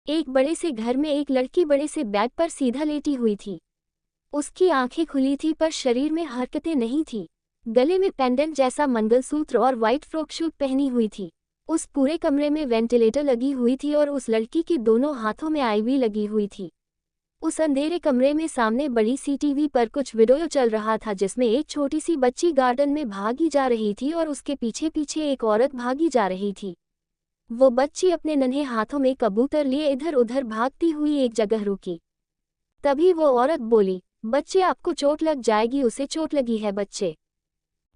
एक बड़े से घर में एक लड़की बड़े से बेड पर सीधा लेटी हुई थी। उसकी आंखें खुली थी पर शरीर में हरकतें नहीं थी। गले में पेंडेंट जैसा मंगलसूत्र और वाइट फ्रॉक सूट पहनी हुई थी। उस पूरे कमरे में वेंटिलेटर लगी हुई थी और उस लड़की के दोनों हाथों में आईवी लगी हुई थी। उस अंधेरे कमरे में सामने बड़ी सी टीवी पर कुछ वीडियो चल रहा था जिसमें एक छोटी सी बच्ची गार्डन में भागी जा रही थी और उसके पीछे पीछे एक औरत भागी जा रही थी। वो बच्ची अपने नन्हे हाथों में कबूतर लिए इधर उधर भागती हुई एक जगह रुकी। तभी वो औरत बोली, बच्चे आपको चोट लग जाएगी, उसे चोट लगी है बच्चे।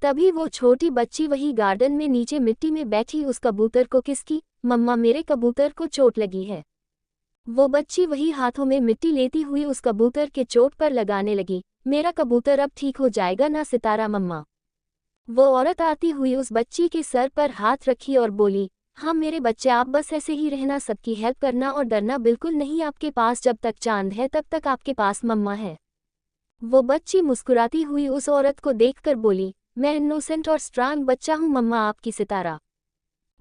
तभी वो छोटी बच्ची वही गार्डन में नीचे मिट्टी में बैठी उस कबूतर को किसकी, मम्मा मेरे कबूतर को चोट लगी है। वो बच्ची वही हाथों में मिट्टी लेती हुई उस कबूतर के चोट पर लगाने लगी, मेरा कबूतर अब ठीक हो जाएगा ना सितारा मम्मा। वो औरत आती हुई उस बच्ची के सर पर हाथ रखी और बोली, हाँ मेरे बच्चे आप बस ऐसे ही रहना, सबकी हेल्प करना और डरना बिल्कुल नहीं, आपके पास जब तक चांद है तब तक आपके पास मम्मा है। वो बच्ची मुस्कुराती हुई उस औरत को देखकर बोली, मैं इनोसेंट और स्ट्रांग बच्चा हूँ मम्मा आपकी सितारा।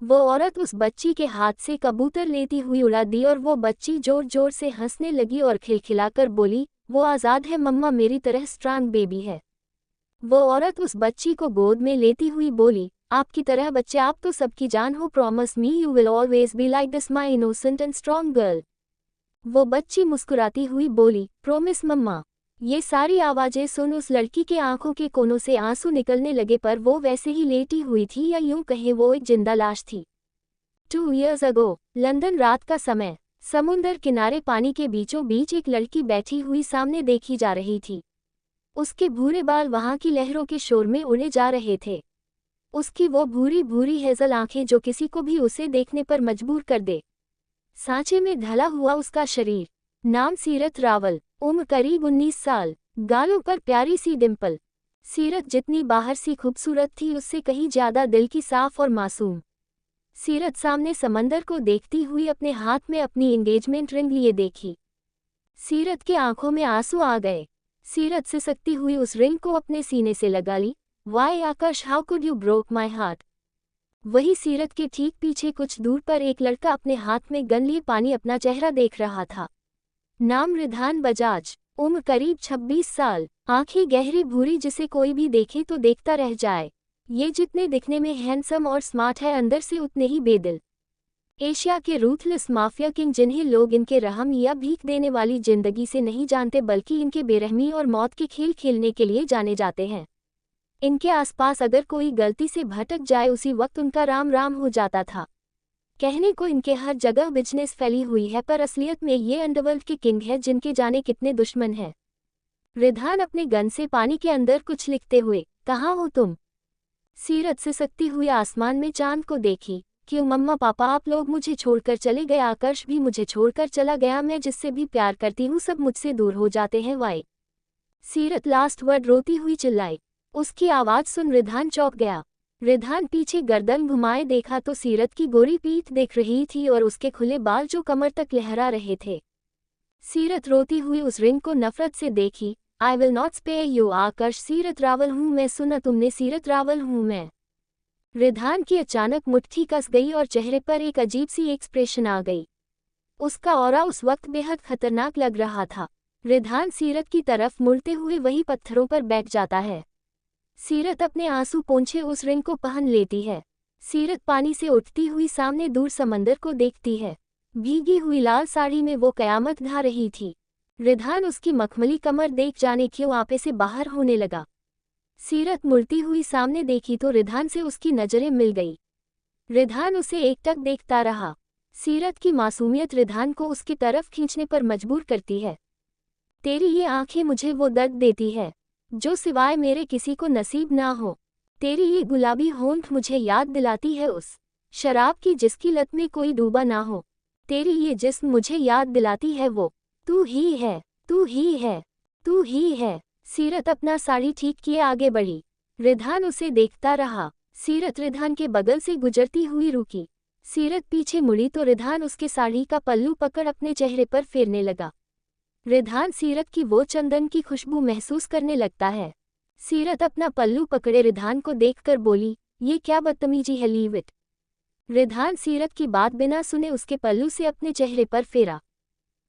वो औरत उस बच्ची के हाथ से कबूतर लेती हुई उड़ा दी और वो बच्ची जोर जोर से हंसने लगी और खिलखिलाकर बोली, वो आज़ाद है मम्मा, मेरी तरह स्ट्रांग बेबी है। वो औरत उस बच्ची को गोद में लेती हुई बोली, आपकी तरह बच्चे आप तो सबकी जान हो, promise me you will always be like this my innocent and strong girl. वो बच्ची मुस्कुराती हुई बोली, प्रॉमिस मम्मा। ये सारी आवाज़ें सुन उस लड़की के आंखों के कोनों से आंसू निकलने लगे, पर वो वैसे ही लेटी हुई थी, या यूं कहें वो एक जिंदा लाश थी। 2 years ago, लंदन, रात का समय। समुंदर किनारे पानी के बीचों बीच एक लड़की बैठी हुई सामने देखी जा रही थी। उसके भूरे बाल वहां की लहरों के शोर में उड़े जा रहे थे। उसकी वो भूरी भूरी हेजल आंखें जो किसी को भी उसे देखने पर मजबूर कर दे। सांचे में ढला हुआ उसका शरीर। नाम सीरत रावल, उम्र करीब 19 साल, गालों पर प्यारी सी डिंपल। सीरत जितनी बाहर सी खूबसूरत थी उससे कहीं ज्यादा दिल की साफ और मासूम। सीरत सामने समंदर को देखती हुई अपने हाथ में अपनी एंगेजमेंट रिंग लिए देखी। सीरत के आंखों में आंसू आ गए। सीरत सिसकती हुई उस रिंग को अपने सीने से लगा ली। Why Akash, how could you broke my heart. वही सीरत के ठीक पीछे कुछ दूर पर एक लड़का अपने हाथ में गन लिए पानी अपना चेहरा देख रहा था। नाम रिधान बजाज, उम्र करीब 26 साल, आंखें गहरी भूरी जिसे कोई भी देखे तो देखता रह जाए। ये जितने दिखने में हैंडसम और स्मार्ट है अंदर से उतने ही बेदिल। एशिया के रूथलेस माफिया किंग, जिन्हें लोग इनके रहम या भीख देने वाली जिंदगी से नहीं जानते बल्कि इनके बेरहमी और मौत के खेल खेलने के लिए जाने जाते हैं। इनके आसपास अगर कोई गलती से भटक जाए उसी वक्त उनका राम राम हो जाता था। कहने को इनके हर जगह बिजनेस फैली हुई है, पर असलियत में ये अंडरवर्ल्ड के किंग है जिनके जाने कितने दुश्मन हैं। रिधान अपने गन से पानी के अंदर कुछ लिखते हुए, कहाँ हो तुम। सीरत सिसकती हुई आसमान में चांद को देखी। क्यों मम्मा पापा, आप लोग मुझे छोड़कर चले गए, आकाश भी मुझे छोड़कर चला गया, मैं जिससे भी प्यार करती हूँ सब मुझसे दूर हो जाते हैं, वाई। सीरत लास्ट वर्ड रोती हुई चिल्लाई। उसकी आवाज़ सुन रिधान चौंक गया। रिधान पीछे गर्दन घुमाए देखा तो सीरत की गोरी पीठ दिख रही थी और उसके खुले बाल जो कमर तक लहरा रहे थे। सीरत रोती हुई उस रिंग को नफरत से देखी। I will not spare you Akash, Seerat Rawal हूँ मैं, सुना तुमने, सीरत रावल हूँ मैं। रिधान की अचानक मुट्ठी कस गई और चेहरे पर एक अजीब सी एक्सप्रेशन आ गई। उसका ऑरा उस वक्त बेहद खतरनाक लग रहा था। रिधान सीरत की तरफ मुड़ते हुए वही पत्थरों पर बैठ जाता है। सीरत अपने आंसू पोंछे उस रिंग को पहन लेती है। सीरत पानी से उठती हुई सामने दूर समंदर को देखती है। भीगी हुई लाल साड़ी में वो कयामत ढा रही थी। रिधान उसकी मखमली कमर देख जाने क्यों आपे से बाहर होने लगा। सीरत मुड़ती हुई सामने देखी तो रिधान से उसकी नजरें मिल गई। रिधान उसे एकटक देखता रहा। सीरत की मासूमियत रिधान को उसकी तरफ खींचने पर मजबूर करती है। तेरी ये आंखें मुझे वो दर्द देती है जो सिवाय मेरे किसी को नसीब ना हो। तेरी ये गुलाबी होंठ मुझे याद दिलाती है उस शराब की जिसकी लत में कोई डूबा ना हो। तेरी ये जिस्म मुझे याद दिलाती है वो तू ही है, तू ही है, तू ही है। सीरत अपना साड़ी ठीक किए आगे बढ़ी। रिधान उसे देखता रहा। सीरत रिधान के बगल से गुजरती हुई रुकी। सीरत पीछे मुड़ी तो रिधान उसके साड़ी का पल्लू पकड़ अपने चेहरे पर फेरने लगा। रिधान सीरत की वो चंदन की खुशबू महसूस करने लगता है। सीरत अपना पल्लू पकड़े रिधान को देखकर बोली, ये क्या बदतमीजी है, लीव इट। रिधान सीरत की बात बिना सुने उसके पल्लू से अपने चेहरे पर फेरा।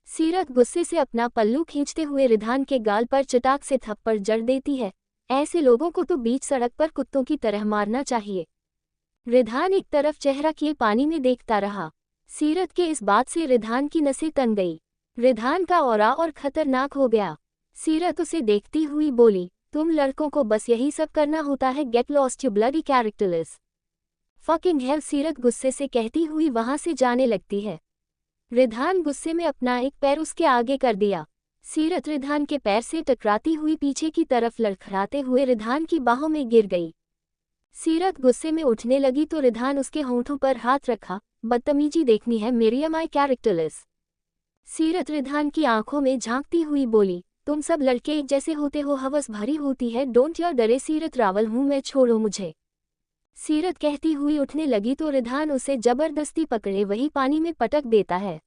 सीरत गुस्से से अपना पल्लू खींचते हुए रिधान के गाल पर चटाक से थप्पड़ जड़ देती है। ऐसे लोगों को तो बीच सड़क पर कुत्तों की तरह मारना चाहिए। रिधान एक तरफ चेहरा किए पानी में देखता रहा। सीरत के इस बात से रिधान की नसें तन गई। रिधान का ऑरा और खतरनाक हो गया। सीरत उसे देखती हुई बोली, तुम लड़कों को बस यही सब करना होता है, get lost you bloody characterless fucking hell. सीरत गुस्से से कहती हुई वहां से जाने लगती है। रिधान गुस्से में अपना एक पैर उसके आगे कर दिया। सीरत रिधान के पैर से टकराती हुई पीछे की तरफ लड़खड़ाते हुए रिधान की बाहों में गिर गई। सीरत गुस्से में उठने लगी तो रिधान उसके होंठों पर हाथ रखा। बदतमीजी देखनी है मेरी, माई कैरेक्टरलेस। सीरत रिधान की आंखों में झांकती हुई बोली, तुम सब लड़के एक जैसे होते हो, हवस भरी होती है, डोंट यार डरे सीरत रावल हूं मैं, छोड़ो मुझे। सीरत कहती हुई उठने लगी तो रिधान उसे जबरदस्ती पकड़े वही पानी में पटक देता है।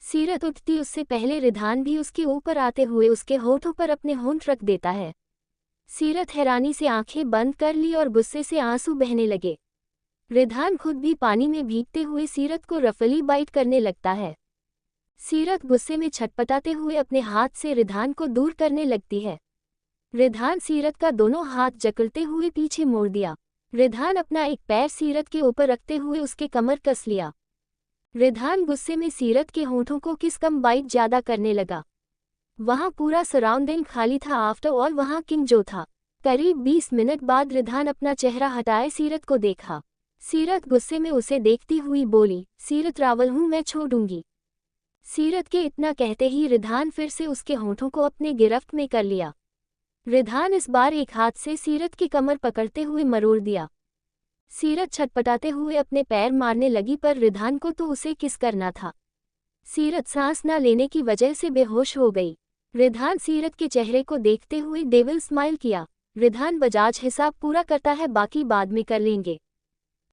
सीरत उठती उससे पहले रिधान भी उसके ऊपर आते हुए उसके होठों पर अपने होंठ रख देता है। सीरत हैरानी से आंखें बंद कर ली और गुस्से से आंसू बहने लगे। रिधान खुद भी पानी में भीगते हुए सीरत को रफली बाइट करने लगता है। सीरत गुस्से में छटपटाते हुए अपने हाथ से रिधान को दूर करने लगती है। रिधान सीरत का दोनों हाथ जकड़ते हुए पीछे मोड़ दिया। रिधान अपना एक पैर सीरत के ऊपर रखते हुए उसके कमर कस लिया। रिधान गुस्से में सीरत के होंठों को किस कम बाइट ज्यादा करने लगा। वहां पूरा सराउंडिंग खाली था। आफ्टर ऑल वहां किंग जो था। करीब 20 मिनट बाद रिधान अपना चेहरा हटाए सीरत को देखा। सीरत गुस्से में उसे देखती हुई बोली, सीरत रावल हूं मैं, छोड़ूंगी। सीरत के इतना कहते ही रिधान फिर से उसके होंठों को अपने गिरफ्त में कर लिया। रिधान इस बार एक हाथ से सीरत की कमर पकड़ते हुए मरोड़ दिया। सीरत छटपटाते हुए अपने पैर मारने लगी पर रिधान को तो उसे किस करना था। सीरत सांस न लेने की वजह से बेहोश हो गई। रिधान सीरत के चेहरे को देखते हुए डेविल स्माइल किया। रिधान बजाज हिसाब पूरा करता है, बाकी बाद में कर लेंगे।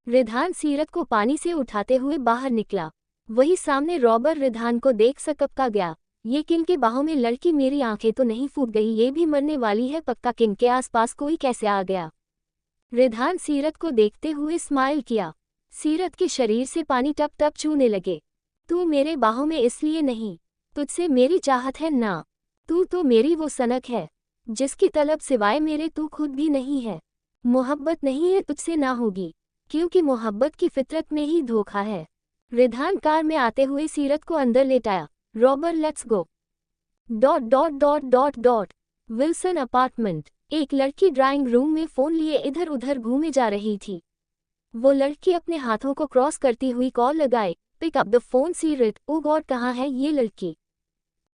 रिधान सीरत को पानी से उठाते हुए बाहर निकला। वही सामने रॉबर रिधान को देख सकपका गया। ये किंग के बाहों में लड़की, मेरी आंखें तो नहीं फूट गई, ये भी मरने वाली है पक्का। किंग के आसपास कोई कैसे आ गया। रिधान सीरत को देखते हुए स्माइल किया। सीरत के शरीर से पानी टप टप छूने लगे। तू मेरे बाहों में इसलिए नहीं, तुझसे मेरी चाहत है ना। तू तो मेरी वो सनक है जिसकी तलब सिवाय मेरे तू खुद भी नहीं है। मोहब्बत नहीं है तुझसे ना होगी, क्योंकि मोहब्बत की फितरत में ही धोखा है। रिधान कार में आते हुए सीरत को अंदर लेटाया। Robber let's go. Dot dot dot dot dot Wilson apartment. एक लड़की ड्राइंग रूम में फोन लिए इधर उधर घूमे जा रही थी। वो लड़की अपने हाथों को क्रॉस करती हुई कॉल लगाए, पिक अप द फोन सीरत। ओ गॉड कहाँ है ये लड़की।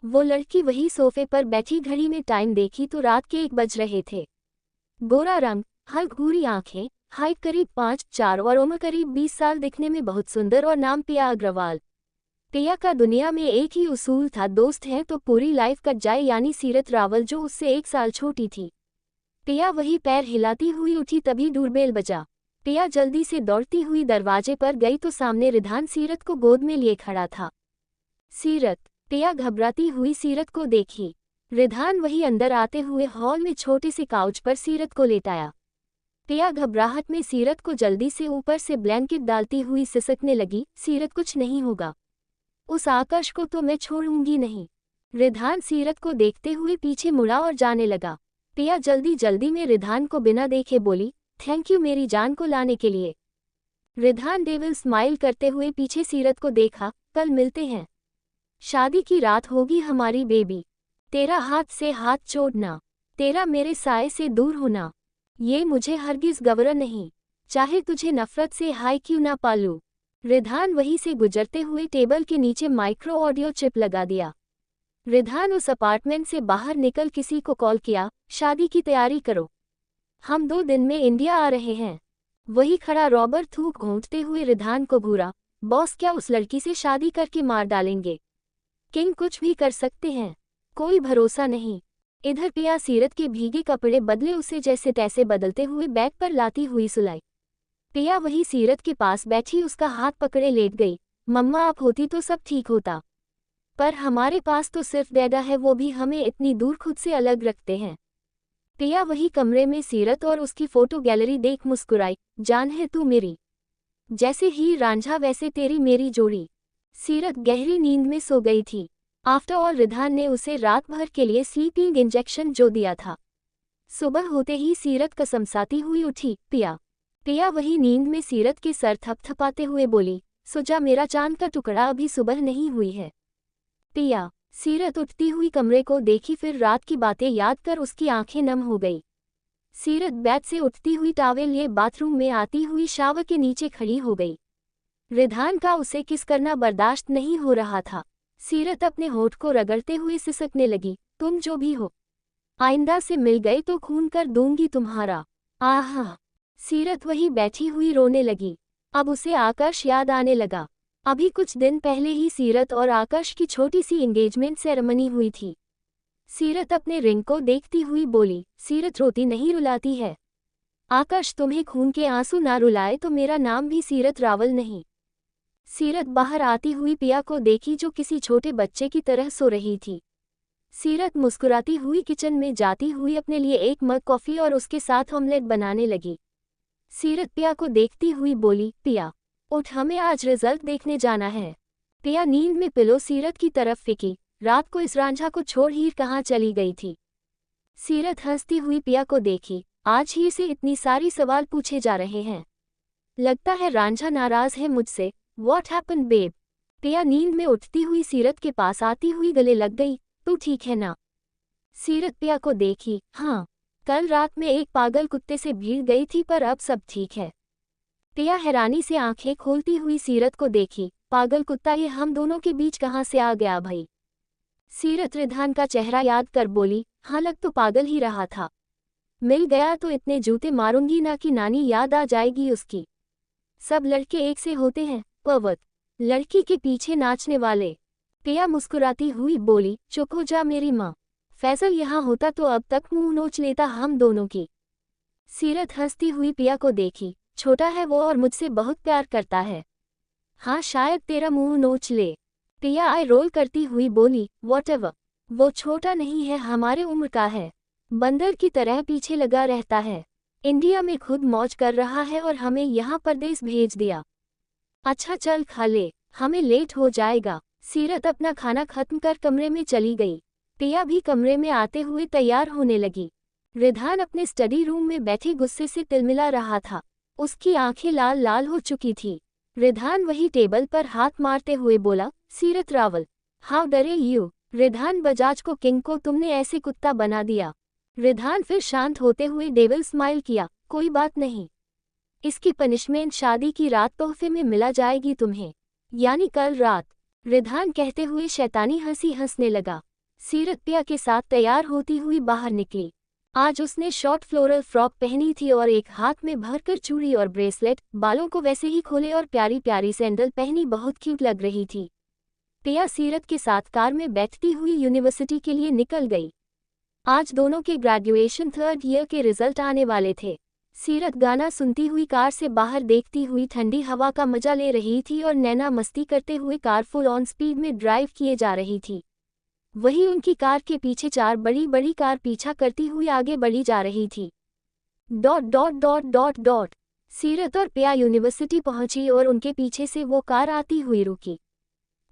वो लड़की वही सोफे पर बैठी घड़ी में टाइम देखी तो रात के 1 बज रहे थे। गोरा रंग, हल्क भूरी आंखें, हाइट करीब 5'4" और उम्र करीब 20 साल, दिखने में बहुत सुंदर और नाम पिया अग्रवाल। पिया का दुनिया में एक ही उसूल था, दोस्त है तो पूरी लाइफ कट जाए, यानी सीरत रावल जो उससे 1 साल छोटी थी। पिया वही पैर हिलाती हुई उठी तभी डोरबेल बजा। पिया जल्दी से दौड़ती हुई दरवाजे पर गई तो सामने रिधान सीरत को गोद में लिए खड़ा था। सीरत। पिया घबराती हुई सीरत को देखी। रिधान वही अंदर आते हुए हॉल में छोटे से काउच पर सीरत को लेटाया। पिया घबराहट में सीरत को जल्दी से ऊपर से ब्लैंकेट डालती हुई सिसकने लगी, सीरत कुछ नहीं होगा, उस आकाश को तो मैं छोड़ूंगी नहीं। रिधान सीरत को देखते हुए पीछे मुड़ा और जाने लगा। पिया जल्दी जल्दी में रिधान को बिना देखे बोली, थैंक यू मेरी जान को लाने के लिए। रिधान डेविल स्माइल करते हुए पीछे सीरत को देखा, कल मिलते हैं, शादी की रात होगी हमारी बेबी। तेरा हाथ से हाथ छोड़ना, तेरा मेरे साए से दूर होना, ये मुझे हरगिज गवरा नहीं, चाहे तुझे नफरत से हाय क्यों ना पालूं। रिधान वहीं से गुजरते हुए टेबल के नीचे माइक्रो ऑडियो चिप लगा दिया। रिधान उस अपार्टमेंट से बाहर निकल किसी को कॉल किया, शादी की तैयारी करो, हम 2 दिन में इंडिया आ रहे हैं। वही खड़ा रॉबर थूक घोंटते हुए रिधान को घूरा, बॉस क्या उस लड़की से शादी करके मार डालेंगे। किंग कुछ भी कर सकते हैं, कोई भरोसा नहीं। इधर पिया सीरत के भीगे कपड़े बदले उसे जैसे तैसे बदलते हुए बैग पर लाती हुई सुलाई। पिया वही सीरत के पास बैठी उसका हाथ पकड़े लेट गई, मम्मा आप होती तो सब ठीक होता, पर हमारे पास तो सिर्फ डैडा है, वो भी हमें इतनी दूर खुद से अलग रखते हैं। पिया वही कमरे में सीरत और उसकी फोटो गैलरी देख मुस्कुराई, जान है तू मेरी। जैसे ही रांझा वैसे तेरी मेरी जोड़ी। सीरत गहरी नींद में सो गई थी। आफ्टर ऑल रिधान ने उसे रात भर के लिए स्लीपिंग इंजेक्शन जो दिया था। सुबह होते ही सीरत कसमसाती हुई उठी। पिया। पिया वही नींद में सीरत के सर थपथपाते हुए बोली, सो जा मेरा चांद का टुकड़ा, अभी सुबह नहीं हुई है। पिया। सीरत उठती हुई कमरे को देखी, फिर रात की बातें याद कर उसकी आंखें नम हो गई। सीरत बेड से उठती हुई टॉवेल लिए बाथरूम में आती हुई शावर के नीचे खड़ी हो गई। रिधान का उसे किस करना बर्दाश्त नहीं हो रहा था। सीरत अपने होठ को रगड़ते हुए सिसकने लगी, तुम जो भी हो, आइंदा से मिल गए तो खून कर दूंगी तुम्हारा। आहा। सीरत वही बैठी हुई रोने लगी। अब उसे आकाश याद आने लगा। अभी कुछ दिन पहले ही सीरत और आकाश की छोटी सी एंगेजमेंट सेरेमनी हुई थी। सीरत अपने रिंग को देखती हुई बोली, सीरत रोती नहीं रुलाती है। आकाश तुम्हें खून के आंसू ना रुलाए तो मेरा नाम भी सीरत रावल नहीं। सीरत बाहर आती हुई पिया को देखी जो किसी छोटे बच्चे की तरह सो रही थी। सीरत मुस्कुराती हुई किचन में जाती हुई अपने लिए एक मग कॉफ़ी और उसके साथ ऑमलेट बनाने लगी। सीरत पिया को देखती हुई बोली, पिया उठ, हमें आज रिजल्ट देखने जाना है। पिया नींद में पिलो सीरत की तरफ फिकी, रात को इस रांझा को छोड़ हीर कहाँ चली गई थी। सीरत हंसती हुई पिया को देखी, आज हीर से इतनी सारी सवाल पूछे जा रहे हैं। लगता है रांझा नाराज है मुझसे। What happen babe. पिया नींद में उठती हुई सीरत के पास आती हुई गले लग गई, तू ठीक है ना। सीरत पिया को देखी, हाँ, कल रात में एक पागल कुत्ते से भीड़ गई थी पर अब सब ठीक है। पिया हैरानी से आंखें खोलती हुई सीरत को देखी, पागल कुत्ता, ये हम दोनों के बीच कहाँ से आ गया भाई। सीरत रिधान का चेहरा याद कर बोली, हाँ लग तो पागल ही रहा था, मिल गया तो इतने जूते मारूंगी ना कि नानी याद आ जाएगी उसकी। सब लड़के एक से होते हैं, पर्वत, लड़की के पीछे नाचने वाले। पिया मुस्कुराती हुई बोली, चुप हो जा मेरी माँ, फैसल यहाँ होता तो अब तक मुंह नोच लेता हम दोनों की। सीरत हंसती हुई पिया को देखी, छोटा है वो और मुझसे बहुत प्यार करता है। हाँ शायद तेरा मुंह नोच ले। पिया आई रोल करती हुई बोली, व्हाटएवर, वो छोटा नहीं है, हमारे उम्र का है, बंदर की तरह पीछे लगा रहता है, इंडिया में खुद मौज कर रहा है और हमें यहाँ परदेस भेज दिया। अच्छा चल खा ले, हमें लेट हो जाएगा। सीरत अपना खाना खत्म कर कमरे में चली गई। पिया भी कमरे में आते हुए तैयार होने लगी। रिधान अपने स्टडी रूम में बैठे गुस्से से तिलमिला रहा था। उसकी आंखें लाल लाल हो चुकी थी। रिधान वही टेबल पर हाथ मारते हुए बोला, सीरत रावल, हाउ डरे यू। रिधान बजाज को किंग को तुमने ऐसे कुत्ता बना दिया। रिधान फिर शांत होते हुए डेविल स्माइल किया, कोई बात नहीं, इसकी पनिशमेंट शादी की रात तोहफे में मिला जाएगी तुम्हें, यानी कल रात। रिधान कहते हुए शैतानी हंसी हंसने लगा। सीरत पिया के साथ तैयार होती हुई बाहर निकली। आज उसने शॉर्ट फ्लोरल फ्रॉक पहनी थी और एक हाथ में भरकर चूड़ी और ब्रेसलेट, बालों को वैसे ही खोले और प्यारी प्यारी सैंडल पहनी बहुत क्यूट लग रही थी। पिया सीरत के साथ कार में बैठती हुई यूनिवर्सिटी के लिए निकल गई। आज दोनों के ग्रेजुएशन थर्ड ईयर के रिजल्ट आने वाले थे। सीरत गाना सुनती हुई कार से बाहर देखती हुई ठंडी हवा का मजा ले रही थी और नैना मस्ती करते हुए कार फुल ऑन स्पीड में ड्राइव किए जा रही थी। वही उनकी कार के पीछे चार बड़ी बड़ी कार पीछा करती हुई आगे बढ़ी जा रही थी। ... सीरत और पिया यूनिवर्सिटी पहुंची और उनके पीछे से वो कार आती हुई रुकी।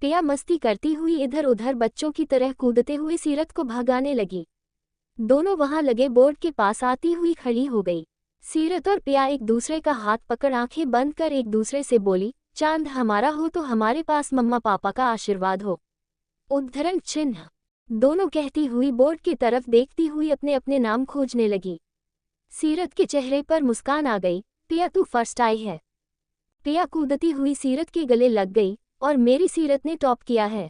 पिया मस्ती करती हुई इधर उधर बच्चों की तरह कूदते हुए सीरत को भगाने लगी। दोनों वहां लगे बोर्ड के पास आती हुई खड़ी हो गई। सीरत और पिया एक दूसरे का हाथ पकड़ आंखें बंद कर एक दूसरे से बोली, चांद हमारा हो तो हमारे पास मम्मा पापा का आशीर्वाद हो। उद्धरण चिन्ह। दोनों कहती हुई बोर्ड की तरफ देखती हुई अपने अपने नाम खोजने लगी। सीरत के चेहरे पर मुस्कान आ गई, पिया तू फर्स्ट आई है। पिया कूदती हुई सीरत के गले लग गई, और मेरी सीरत ने टॉप किया है।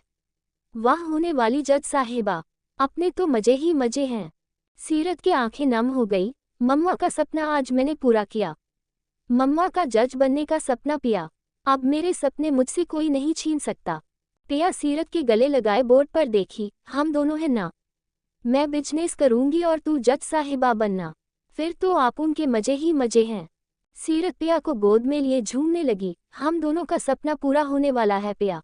वाह होने वाली जज साहिबा, अपने तो मजे ही मजे हैं। सीरत की आंखें नम हो गई, मम्मा का सपना आज मैंने पूरा किया। मम्मा का जज बनने का सपना पिया, अब मेरे सपने मुझसे कोई नहीं छीन सकता। पिया सीरत के गले लगाए बोर्ड पर देखी, हम दोनों हैं ना, मैं बिजनेस करूंगी और तू जज साहिबा बनना, फिर तो आप उनके मजे ही मजे हैं। सीरत पिया को गोद में लिए झूमने लगी, हम दोनों का सपना पूरा होने वाला है पिया,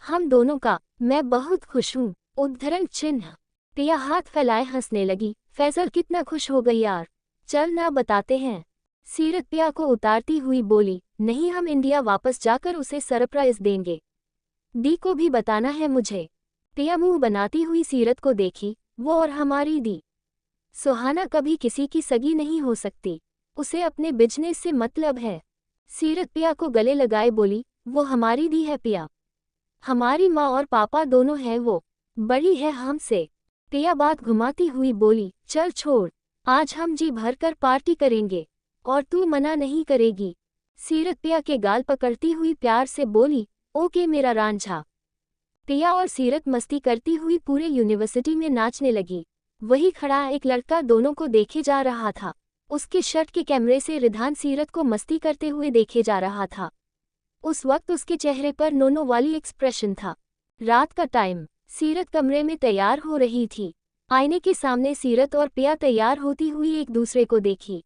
हम दोनों का, मैं बहुत खुश हूँ। उद्धरण चिन्ह। पिया हाथ फैलाए हंसने लगी, फैसल कितना खुश हो गई यार, चल ना बताते हैं। सीरत पिया को उतारती हुई बोली, नहीं, हम इंडिया वापस जाकर उसे सरप्राइज देंगे। दी को भी बताना है मुझे। पिया मुंह बनाती हुई सीरत को देखी, वो और हमारी दी सुहाना कभी किसी की सगी नहीं हो सकती, उसे अपने बिजनेस से मतलब है। सीरत पिया को गले लगाए बोली, वो हमारी दी है पिया, हमारी माँ और पापा दोनों है, वो बड़ी है हमसे। पिया बात घुमाती हुई बोली, चल छोड़, आज हम जी भर कर पार्टी करेंगे और तू मना नहीं करेगी। सीरत पिया के गाल पकड़ती हुई प्यार से बोली, ओके मेरा रांझा। पिया और सीरत मस्ती करती हुई पूरे यूनिवर्सिटी में नाचने लगी। वही खड़ा एक लड़का दोनों को देखे जा रहा था। उसके शर्ट के कैमरे से रिधान सीरत को मस्ती करते हुए देखे जा रहा था। उस वक्त उसके चेहरे पर नोनो वाली एक्सप्रेशन था। रात का टाइम, सीरत कमरे में तैयार हो रही थी। आईने के सामने सीरत और पिया तैयार होती हुई एक दूसरे को देखी।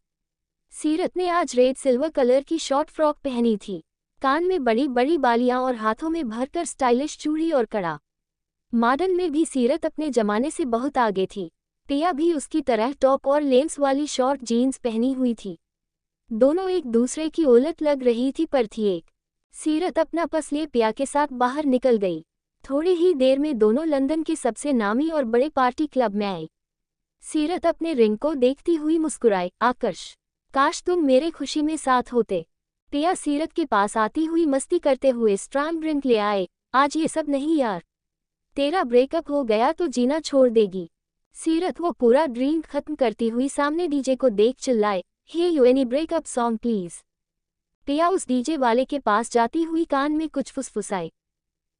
सीरत ने आज रेड सिल्वर कलर की शॉर्ट फ्रॉक पहनी थी, कान में बड़ी बड़ी बालियां और हाथों में भरकर स्टाइलिश चूड़ी और कड़ा। मॉडर्न में भी सीरत अपने जमाने से बहुत आगे थी। पिया भी उसकी तरह टॉप और लेंस वाली शॉर्ट जीन्स पहनी हुई थी। दोनों एक दूसरे की उलट लग रही थी पर थी एक। सीरत अपना पर्स लिए पिया के साथ बाहर निकल गई। थोड़ी ही देर में दोनों लंदन के सबसे नामी और बड़े पार्टी क्लब में आए। सीरत अपने रिंग को देखती हुई मुस्कुराई, आकर्ष, काश तुम मेरे खुशी में साथ होते। पिया सीरत के पास आती हुई मस्ती करते हुए स्ट्रॉन्ग ड्रिंक ले आए, आज ये सब नहीं यार, तेरा ब्रेकअप हो गया तो जीना छोड़ देगी। सीरत वो पूरा ड्रिंक खत्म करती हुई सामने डीजे को देख चिल्लाए, hey you any breakup song please. Piya उस डीजे वाले के पास जाती हुई कान में कुछ फुसफुसाए।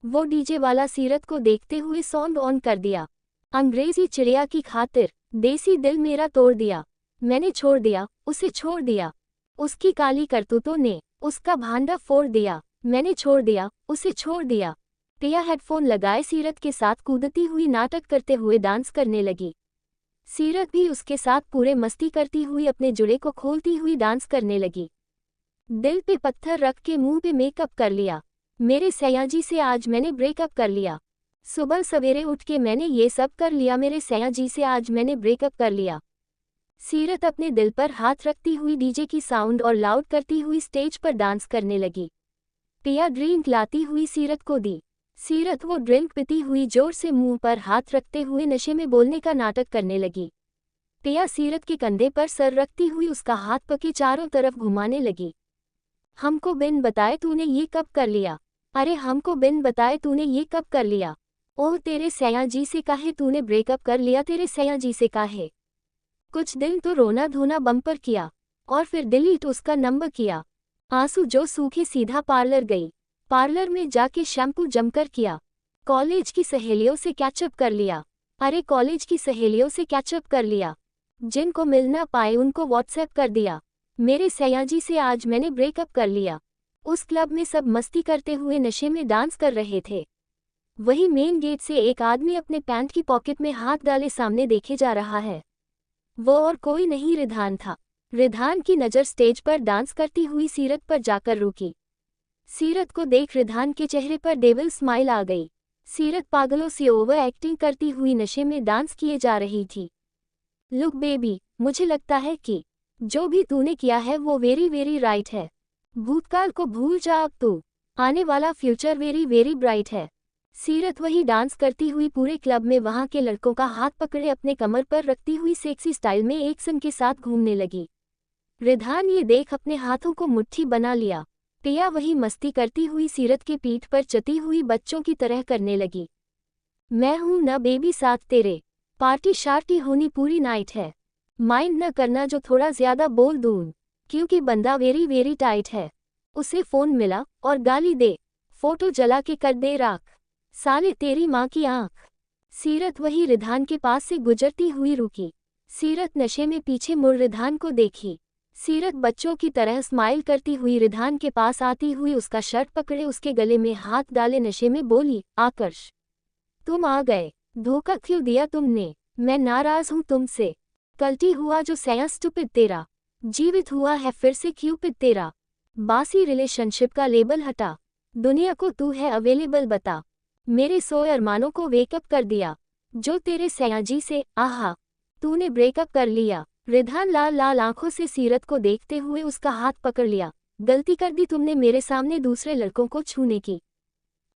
वो डीजे वाला सीरत को देखते हुए सॉन्ग ऑन कर दिया। अंग्रेजी चिड़िया की खातिर देसी दिल मेरा तोड़ दिया, मैंने छोड़ दिया, उसे छोड़ दिया, उसकी काली करतूतों ने उसका भांडा फोड़ दिया, मैंने छोड़ दिया, उसे छोड़ दिया। पिया हेडफोन लगाए सीरत के साथ कूदती हुई नाटक करते हुए डांस करने लगी। सीरत भी उसके साथ पूरे मस्ती करती हुई अपने जुड़े को खोलती हुई डांस करने लगी। दिल पे पत्थर रख के मुंह पे मेकअप कर लिया, मेरे सयाजी से आज मैंने ब्रेकअप कर लिया। सुबह सवेरे उठ के मैंने ये सब कर लिया, मेरे सयाजी से आज मैंने ब्रेकअप कर लिया। सीरत अपने दिल पर हाथ रखती हुई डीजे की साउंड और लाउड करती हुई स्टेज पर डांस करने लगी। पिया ड्रिंक लाती हुई सीरत को दी। सीरत वो ड्रिंक पीती हुई जोर से मुंह पर हाथ रखते हुए नशे में बोलने का नाटक करने लगी। पिया सीरत के कंधे पर सर रखती हुई उसका हाथ पके चारों तरफ घुमाने लगी। हमको बिन बताए तूने ये कब कर लिया, अरे हमको बिन बताए तूने ये कब कर लिया, ओह तेरे सयाजी से काहे तूने ब्रेकअप कर लिया, तेरे सयाजी से काहे। कुछ दिन तो रोना धोना बम्पर किया और फिर डिलीट उसका नंबर किया। आंसू जो सूखे सीधा पार्लर गई, पार्लर में जाके शैम्पू जमकर किया। कॉलेज की सहेलियों से कैचअप कर लिया, अरे कॉलेज की सहेलियों से कैचअप कर लिया। जिनको मिल ना पाए उनको व्हाट्सएप कर दिया। मेरे सयाजी से आज मैंने ब्रेकअप कर लिया। उस क्लब में सब मस्ती करते हुए नशे में डांस कर रहे थे। वही मेन गेट से एक आदमी अपने पैंट की पॉकेट में हाथ डाले सामने देखे जा रहा है। वो और कोई नहीं रिधान था। रिधान की नज़र स्टेज पर डांस करती हुई सीरत पर जाकर रुकी। सीरत को देख रिधान के चेहरे पर डेविल स्माइल आ गई। सीरत पागलों से ओवर एक्टिंग करती हुई नशे में डांस किए जा रही थी। लुक बेबी, मुझे लगता है कि जो भी तूने किया है वो वेरी वेरी राइट है। भूतकाल को भूल जा, अब तू आने वाला फ्यूचर वेरी वेरी ब्राइट है। सीरत वही डांस करती हुई पूरे क्लब में वहां के लड़कों का हाथ पकड़े अपने कमर पर रखती हुई सेक्सी स्टाइल में एक सन के साथ घूमने लगी। रिधान ये देख अपने हाथों को मुट्ठी बना लिया। पिया वही मस्ती करती हुई सीरत के पीठ पर चती हुई बच्चों की तरह करने लगी। मैं हूं ना बेबी साथ तेरे, पार्टी शार्टी होनी पूरी नाइट है, माइंड न करना जो थोड़ा ज्यादा बोल दूं, क्योंकि बंदा वेरी वेरी टाइट है। उसे फोन मिला और गाली दे, फोटो जला के कर दे राख, साले तेरी माँ की आंख। सीरत वही रिधान के पास से गुजरती हुई रुकी। सीरत नशे में पीछे मुड़ रिधान को देखी। सीरत बच्चों की तरह स्माइल करती हुई रिधान के पास आती हुई उसका शर्ट पकड़े उसके गले में हाथ डाले नशे में बोली, आकर्ष तुम आ गए, धोखा क्यों दिया तुमने, मैं नाराज हूँ तुमसे। गलती हुआ जो सया स्टूपिड तेरा, जीवित हुआ है फिर से क्यूपिड तेरा। बासी रिलेशनशिप का लेबल हटा, दुनिया को तू है अवेलेबल बता। मेरे सोए अरमानों को वेकअप कर दिया, जो तेरे सयाजी से, आहा तूने ब्रेकअप कर लिया। रिधान लाल लाल आंखों से सीरत को देखते हुए उसका हाथ पकड़ लिया। गलती कर दी तुमने मेरे सामने दूसरे लड़कों को छूने की।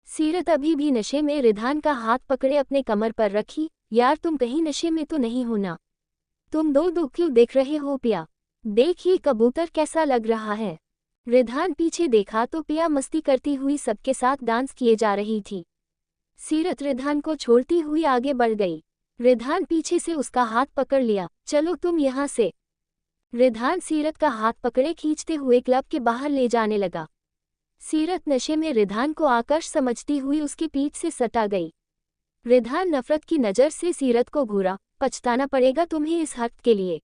सीरत अभी भी नशे में रिधान का हाथ पकड़े अपने कमर पर रखी। यार तुम कहीं नशे में तो नहीं हो ना? तुम दो क्यों देख रहे हो पिया? देखिए कबूतर कैसा लग रहा है। रिधान पीछे देखा तो पिया मस्ती करती हुई सबके साथ डांस किए जा रही थी। सीरत रिधान को छोड़ती हुई आगे बढ़ गई। रिधान पीछे से उसका हाथ पकड़ लिया। चलो तुम यहाँ से। रिधान सीरत का हाथ पकड़े खींचते हुए क्लब के बाहर ले जाने लगा। सीरत नशे में रिधान को आकर्ष समझती हुई उसकी पीठ से सटा गई। रिधान नफरत की नज़र से सीरत को घूरा। पछताना पड़ेगा तुम्हें इस हक के लिए।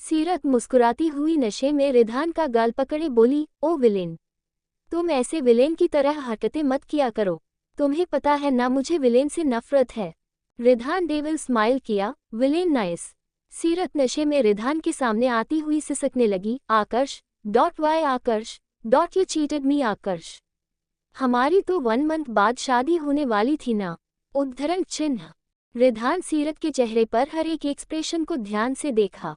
सीरत मुस्कुराती हुई नशे में रिधान का गाल पकड़े बोली, ओ विलेन, तुम ऐसे विलेन की तरह हरकतें मत किया करो। तुम्हें पता है ना मुझे विलेन से नफरत है। रिधान डेविल स्माइल किया, विलेन नाइस। सीरत नशे में रिधान के सामने आती हुई सिसकने लगी। Aakarsh why Aakarsh you cheated me Aakarsh. हमारी तो 1 मंथ बाद शादी होने वाली थी ना? उद्धरण चिन्ह। रिधान सीरत के चेहरे पर हर एक एक्सप्रेशन को ध्यान से देखा।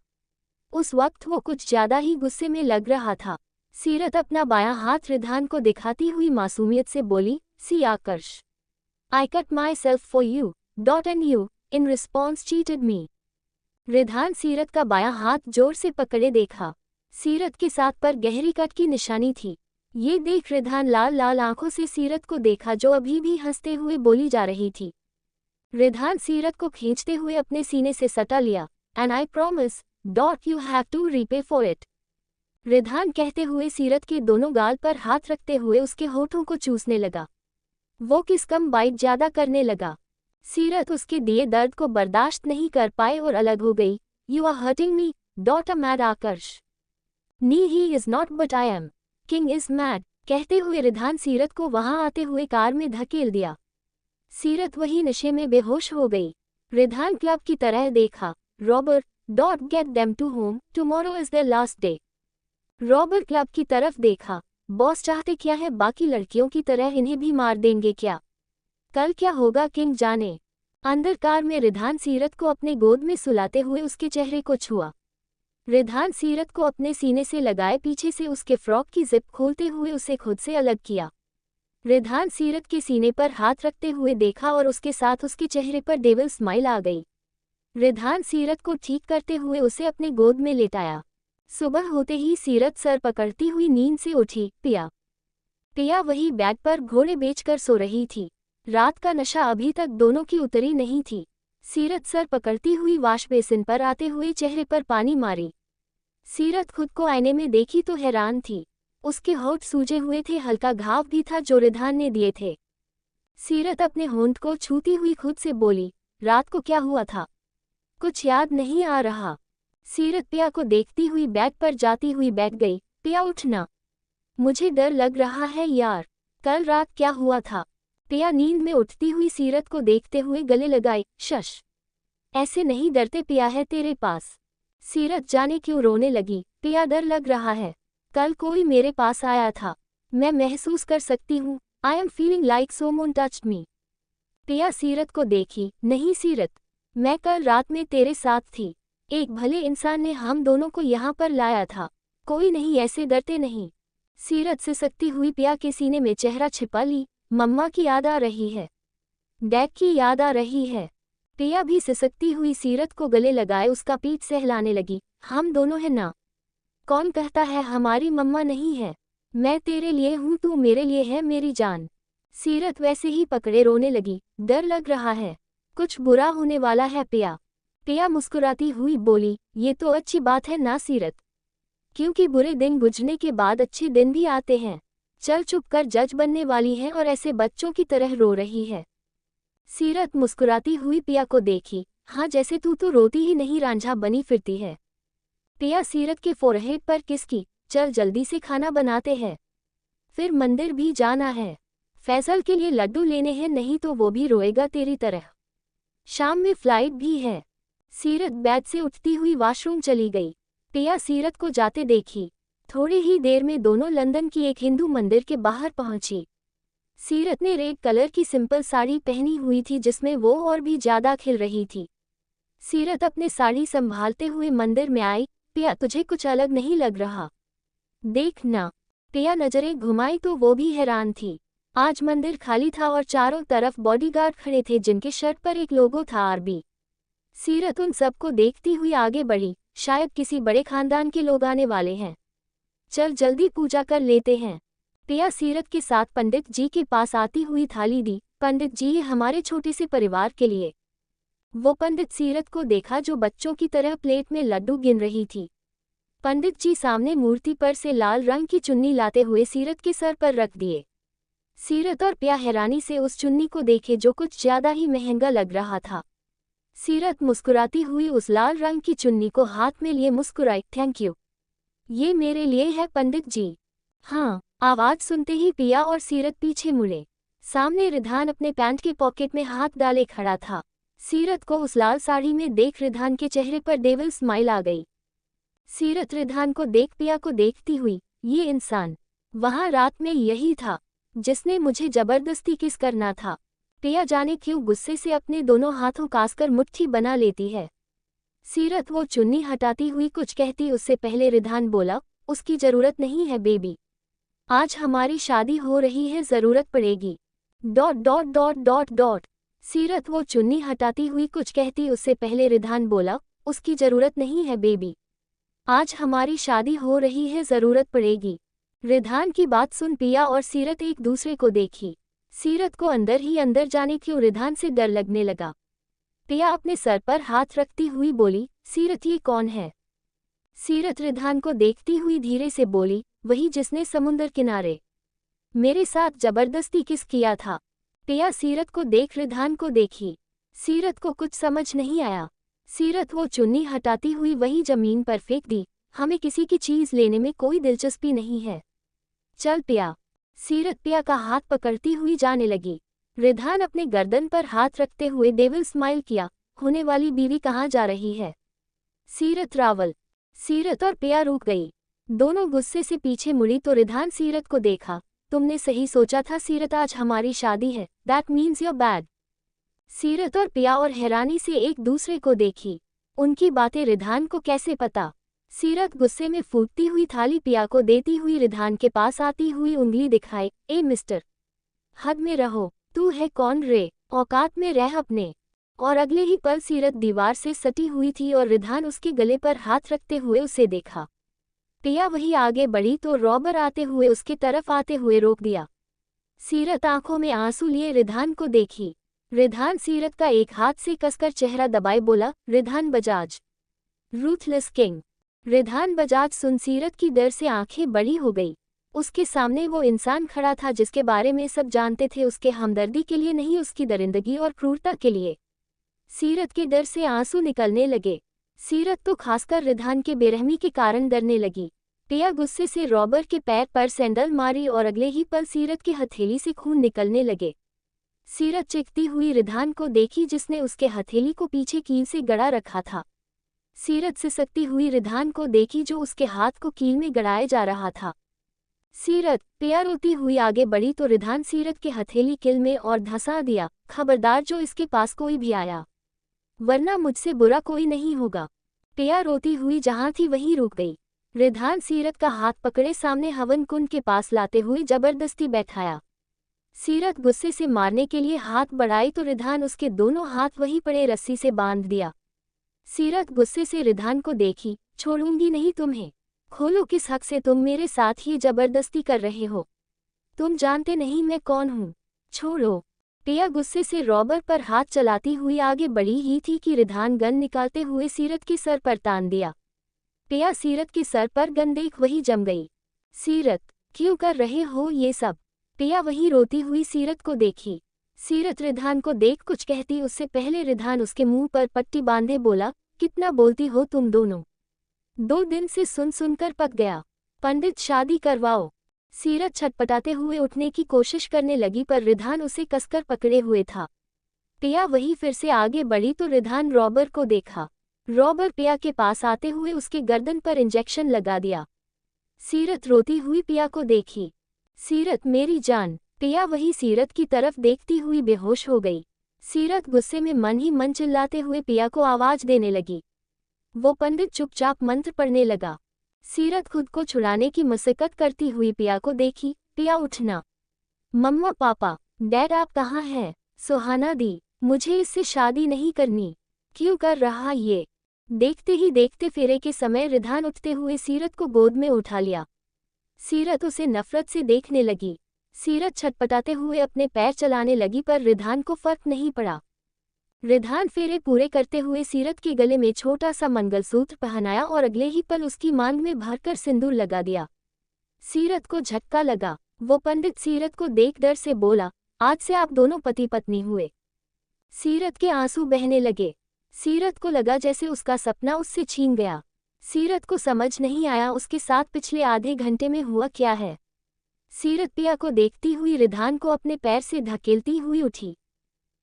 उस वक्त वो कुछ ज्यादा ही गुस्से में लग रहा था। सीरत अपना बायां हाथ रिधान को दिखाती हुई मासूमियत से बोली, see Aakarsh, I cut myself for you and you in response cheated me. Ridhaan Seerat का बायां हाथ जोर से पकड़े देखा। सीरत के साथ पर गहरी कट की निशानी थी। ये देख रिधान लाल लाल आंखों से सीरत को देखा जो अभी भी हंसते हुए बोली जा रही थी। रिधान सीरत को खींचते हुए अपने सीने से सटा लिया। And I promise you have to repay for it. Ridhaan कहते हुए सीरत के दोनों गाल पर हाथ रखते हुए उसके होठों को चूसने लगा। वो किस कम बाइट ज्यादा करने लगा। सीरत उसके दिए दर्द को बर्दाश्त नहीं कर पाए और अलग हो गई। You are hurting me mad Aakarsh. नी he is not but I am. King is mad. कहते हुए रिधान सीरत को वहां आते हुए कार में धकेल दिया। सीरत वही नशे में बेहोश हो गई। रिधान क्लब की तरह देखा। Robber get them to home, tomorrow is their last day. Robber club की तरफ देखा। बॉस चाहते क्या है, बाकी लड़कियों की तरह इन्हें भी मार देंगे क्या? कल क्या होगा किंग जाने। अंदर कार में रिधान सीरत को अपने गोद में सुलाते हुए उसके चेहरे को छुआ। रिधान सीरत को अपने सीने से लगाए पीछे से उसके फ्रॉक की जिप खोलते हुए उसे खुद से अलग किया। रिधान सीरत के सीने पर हाथ रखते हुए देखा और उसके साथ उसके चेहरे पर डेविल स्माइल आ गई। रिधान सीरत को ठीक करते हुए उसे अपने गोद में लेटाया। सुबह होते ही सीरत सर पकड़ती हुई नींद से उठी। पिया वही बेड पर घोड़े बेचकर सो रही थी। रात का नशा अभी तक दोनों की उतरी नहीं थी। सीरत सर पकड़ती हुई वाश बेसिन पर आते हुए चेहरे पर पानी मारी। सीरत खुद को आईने में देखी तो हैरान थी। उसके होंठ सूजे हुए थे, हल्का घाव भी था जो रिधान ने दिए थे। सीरत अपने होंठ को छूती हुई खुद से बोली, रात को क्या हुआ था? कुछ याद नहीं आ रहा। सीरत पिया को देखती हुई बेड पर जाती हुई बैठ गई। पिया उठना, मुझे डर लग रहा है यार। कल रात क्या हुआ था? पिया नींद में उठती हुई सीरत को देखते हुए गले लगाई। शश, ऐसे नहीं डरते, पिया है तेरे पास। सीरत जाने क्यों रोने लगी। पिया डर लग रहा है। कल कोई मेरे पास आया था, मैं महसूस कर सकती हूँ। आई एम फीलिंग लाइक सोमोन टच्ड मी। पिया सीरत को देखी। नहीं सीरत, मैं कल रात में तेरे साथ थी। एक भले इंसान ने हम दोनों को यहाँ पर लाया था। कोई नहीं, ऐसे डरते नहीं। सीरत सिसकती हुई पिया के सीने में चेहरा छिपा ली। मम्मा की याद आ रही है, डैड की याद आ रही है। पिया भी सिसकती हुई सीरत को गले लगाए उसका पीठ सहलाने लगी। हम दोनों हैं ना? कौन कहता है हमारी मम्मा नहीं है? मैं तेरे लिए हूँ, तू मेरे लिए है मेरी जान। सीरत वैसे ही पकड़े रोने लगी। डर लग रहा है, कुछ बुरा होने वाला है पिया। पिया मुस्कुराती हुई बोली, ये तो अच्छी बात है ना सीरत, क्योंकि बुरे दिन गुजरने के बाद अच्छे दिन भी आते हैं। चल चुप कर, जज बनने वाली है और ऐसे बच्चों की तरह रो रही है। सीरत मुस्कुराती हुई पिया को देखी। हाँ, जैसे तू तो रोती ही नहीं, रांझा बनी फिरती है। पिया सीरत के फोरहेड पर किस की। चल जल्दी से खाना बनाते हैं, फिर मंदिर भी जाना है। फैसल के लिए लड्डू लेने हैं, नहीं तो वो भी रोएगा तेरी तरह। शाम में फ्लाइट भी है। सीरत बेड से उठती हुई वॉशरूम चली गई। पिया सीरत को जाते देखी। थोड़ी ही देर में दोनों लंदन की एक हिंदू मंदिर के बाहर पहुंची। सीरत ने रेड कलर की सिंपल साड़ी पहनी हुई थी जिसमें वो और भी ज्यादा खिल रही थी। सीरत अपने साड़ी संभालते हुए मंदिर में आई। पिया, तुझे कुछ अलग नहीं लग रहा? देख ना। पिया नजरें घुमाई तो वो भी हैरान थी। आज मंदिर खाली था और चारों तरफ बॉडीगार्ड खड़े थे जिनके शर्ट पर एक लोगो था, आरबी। सीरत उन सबको देखती हुई आगे बढ़ी। शायद किसी बड़े खानदान के लोग आने वाले हैं। चल जल्दी पूजा कर लेते हैं। पिया सीरत के साथ पंडित जी के पास आती हुई थाली दी। पंडित जी, ये हमारे छोटे से परिवार के लिए। वो पंडित सीरत को देखा जो बच्चों की तरह प्लेट में लड्डू गिन रही थी। पंडित जी सामने मूर्ति पर से लाल रंग की चुन्नी लाते हुए सीरत के सर पर रख दिए। सीरत और पिया हैरानी से उस चुन्नी को देखे जो कुछ ज्यादा ही महंगा लग रहा था। सीरत मुस्कुराती हुई उस लाल रंग की चुन्नी को हाथ में लिए मुस्कुराई। थैंक यू, ये मेरे लिए है पंडित जी। हाँ, आवाज सुनते ही पिया और सीरत पीछे मुड़े। सामने रिधान अपने पैंट के पॉकेट में हाथ डाले खड़ा था। सीरत को उस लाल साड़ी में देख रिधान के चेहरे पर डेविल स्माइल आ गई। सीरत रिधान को देख पिया को देखती हुई, ये इंसान वहां रात में यही था जिसने मुझे जबरदस्ती किस करना था। पिया जाने क्यों गुस्से से अपने दोनों हाथों कासकर मुट्ठी बना लेती है। सीरत वो चुन्नी हटाती हुई कुछ कहती उससे पहले रिधान बोला, उसकी जरूरत नहीं है बेबी, आज हमारी शादी हो रही है, जरूरत पड़ेगी। ... सीरत वो चुन्नी हटाती हुई कुछ कहती उससे पहले रिधान बोला, उसकी जरूरत नहीं है बेबी, आज हमारी शादी हो रही है, जरूरत पड़ेगी। रिधान की बात सुन पिया और सीरत एक दूसरे को देखी। सीरत को अंदर ही अंदर जाने क्यों रिधान से डर लगने लगा। पिया अपने सर पर हाथ रखती हुई बोली, सीरत ये कौन है? सीरत रिधान को देखती हुई धीरे से बोली, वही जिसने समुंदर किनारे मेरे साथ जबरदस्ती किस किया था। पिया सीरत को देख रिधान को देखी। सीरत को कुछ समझ नहीं आया। सीरत वो चुन्नी हटाती हुई वही जमीन पर फेंक दी। हमें किसी की चीज लेने में कोई दिलचस्पी नहीं है, चल पिया। सीरत पिया का हाथ पकड़ती हुई जाने लगी। रिधान अपने गर्दन पर हाथ रखते हुए डेविल स्माइल किया, होने वाली बीवी कहाँ जा रही है? सीरत रावल। सीरत और पिया रुक गई। दोनों गुस्से से पीछे मुड़ी तो रिधान सीरत को देखा, तुमने सही सोचा था सीरत, आज हमारी शादी है, दैट मीन्स योर बैड। सीरत और पिया और हैरानी से एक दूसरे को देखी। उनकी बातें रिधान को कैसे पता? सीरत गुस्से में फूटती हुई थाली पिया को देती हुई रिधान के पास आती हुई उंगली दिखाए, ए मिस्टर, हद में रहो, तू है कौन रे, औकात में रह अपने। और अगले ही पल सीरत दीवार से सटी हुई थी और रिधान उसके गले पर हाथ रखते हुए उसे देखा। पिया वही आगे बढ़ी तो रॉबर आते हुए उसके तरफ आते हुए रोक दिया। सीरत आंखों में आंसू लिए रिधान को देखी। रिधान सीरत का एक हाथ से कसकर चेहरा दबाए बोला, रिधान बजाज, रूथलेस किंग। रिधान बजाज सुन सीरत की डर से आंखें बड़ी हो गई। उसके सामने वो इंसान खड़ा था जिसके बारे में सब जानते थे, उसके हमदर्दी के लिए नहीं, उसकी दरिंदगी और क्रूरता के लिए। सीरत के डर से आंसू निकलने लगे। सीरत तो खासकर रिधान के बेरहमी के कारण डरने लगी। पिया गुस्से से रॉबर के पैर पर सैंडल मारी और अगले ही पल सीरत की हथेली से खून निकलने लगे। सीरत चीखती हुई रिधान को देखी जिसने उसके हथेली को पीछे कील से गड़ा रखा था। सीरत सिसकती हुई रिधान को देखी जो उसके हाथ को कील में गड़ाया जा रहा था। सीरत, पिया रोती हुई आगे बढ़ी तो रिधान सीरत के हथेली कील में और धंसा दिया, खबरदार जो इसके पास कोई भी आया, वरना मुझसे बुरा कोई नहीं होगा। पिया रोती हुई जहां थी वहीं रुक गई। रिधान सीरत का हाथ पकड़े सामने हवन कुंड के पास लाते हुए जबरदस्ती बैठाया। सीरत गुस्से से मारने के लिए हाथ बढ़ाई तो रिधान उसके दोनों हाथ वहीं पड़े रस्सी से बांध दिया। सीरत गुस्से से रिधान को देखी, छोड़ूंगी नहीं तुम्हें, खोलो किस हक से तुम मेरे साथ ये जबरदस्ती कर रहे हो, तुम जानते नहीं मैं कौन हूँ, छोड़ो। पिया गुस्से से रॉबर पर हाथ चलाती हुई आगे बढ़ी ही थी कि रिधान गन निकालते हुए सीरत के सर पर तान दिया। पिया सीरत के सर पर गन देख वही जम गई। सीरत, क्यों कर रहे हो ये सब? पिया वही रोती हुई सीरत को देखी। सीरत रिधान को देख कुछ कहती उससे पहले रिधान उसके मुंह पर पट्टी बांधे बोला, कितना बोलती हो तुम दोनों, 2 दिन से सुन सुनकर पक गया, पंडित शादी करवाओ। सीरत छटपटाते हुए उठने की कोशिश करने लगी पर रिधान उसे कसकर पकड़े हुए था। पिया वही फिर से आगे बढ़ी तो रिधान रॉबर को देखा। रॉबर पिया के पास आते हुए उसके गर्दन पर इंजेक्शन लगा दिया। सीरत रोती हुई पिया को देखी। सीरत मेरी जान। पिया वही सीरत की तरफ देखती हुई बेहोश हो गई। सीरत गुस्से में मन ही मन चिल्लाते हुए पिया को आवाज देने लगी। वो पंडित चुपचाप मंत्र पढ़ने लगा। सीरत खुद को छुड़ाने की मशक्कत करती हुई पिया को देखी। पिया उठना। मम्मा पापा, डैड आप कहाँ हैं? सुहाना दी, मुझे इससे शादी नहीं करनी। क्यों कर रहा ये? देखते ही देखते फेरे के समय रिधान उठते हुए सीरत को गोद में उठा लिया। सीरत उसे नफरत से देखने लगी। सीरत छटपटाते हुए अपने पैर चलाने लगी पर रिधान को फर्क नहीं पड़ा। रिधान फेरे पूरे करते हुए सीरत के गले में छोटा सा मंगलसूत्र पहनाया और अगले ही पल उसकी मांग में भरकर सिंदूर लगा दिया। सीरत को झटका लगा। वो पंडित सीरत को देख डर से बोला, आज से आप दोनों पति पत्नी हुए। सीरत के आंसू बहने लगे। सीरत को लगा जैसे उसका सपना उससे छीन गया। सीरत को समझ नहीं आया उसके साथ पिछले आधे घंटे में हुआ क्या है। सीरत पिया को देखती हुई रिधान को अपने पैर से धकेलती हुई उठी।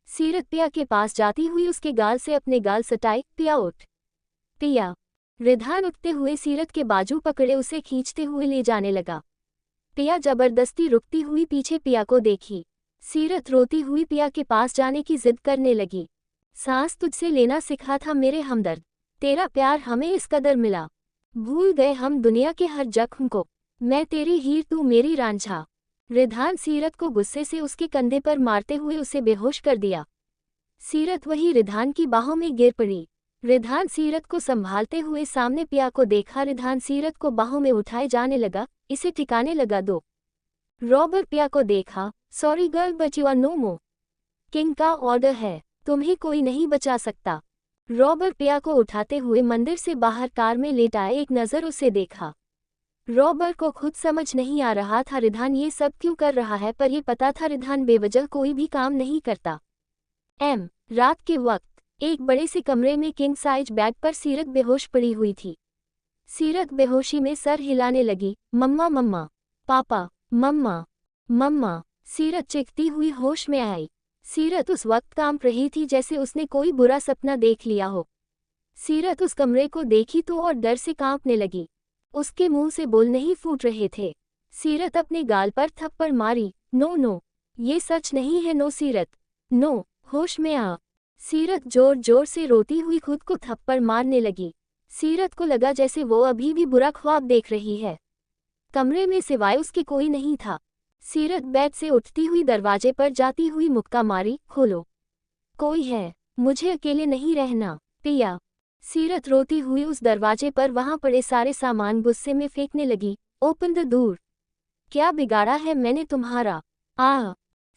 सीरत पिया के पास जाती हुई उसके गाल से अपने गाल सटाए। पिया उठ। पिया। रिधान उठते हुए सीरत के बाजू पकड़े उसे खींचते हुए ले जाने लगा। पिया जबरदस्ती रुकती हुई पीछे पिया को देखी। सीरत रोती हुई पिया के पास जाने की जिद करने लगी। सांस तुझसे लेना सिखा था मेरे हमदर्द, तेरा प्यार हमें इस कदर मिला। भूल गए हम दुनिया के हर जख्म को, मैं तेरी हीर तू मेरी रांझा। रिधान सीरत को गुस्से से उसके कंधे पर मारते हुए उसे बेहोश कर दिया। सीरत वही रिधान की बाहों में गिर पड़ी। रिधान सीरत को संभालते हुए सामने पिया को देखा। रिधान सीरत को बाहों में उठाए जाने लगा, इसे ठिकाने लगा दो। रॉबर्ट पिया को देखा। Sorry girl but you are no more. King का ऑर्डर है, तुम्हें कोई नहीं बचा सकता। रॉबर्ट पिया को उठाते हुए मंदिर से बाहर कार में लेट आए। एक नज़र उसे देखा। रॉबर्ट को खुद समझ नहीं आ रहा था रिधान ये सब क्यों कर रहा है, पर ये पता था रिधान बेवजह कोई भी काम नहीं करता। रात के वक्त एक बड़े से कमरे में किंग साइज बेड पर सीरत बेहोश पड़ी हुई थी। सीरत बेहोशी में सर हिलाने लगी। मम्मा मम्मा, पापा, मम्मा मम्मा। सीरत चीखती हुई होश में आई। सीरत उस वक्त कांप रही थी जैसे उसने कोई बुरा सपना देख लिया हो। सीरत उस कमरे को देखी तो और डर से कांपने लगी। उसके मुंह से बोल नहीं फूट रहे थे। सीरत अपने गाल पर थप्पड़ मारी। नो नो, ये सच नहीं है। नो सीरत, नो, होश में आ। सीरत जोर जोर से रोती हुई खुद को थप्पड़ मारने लगी। सीरत को लगा जैसे वो अभी भी बुरा ख्वाब देख रही है। कमरे में सिवाय उसके कोई नहीं था। सीरत बेड से उठती हुई दरवाजे पर जाती हुई मुक्का मारी। खोलो, कोई है, मुझे अकेले नहीं रहना। पिया। सीरत रोती हुई उस दरवाजे पर वहां पड़े सारे सामान गुस्से में फेंकने लगी। Open the door. क्या बिगाड़ा है मैंने तुम्हारा?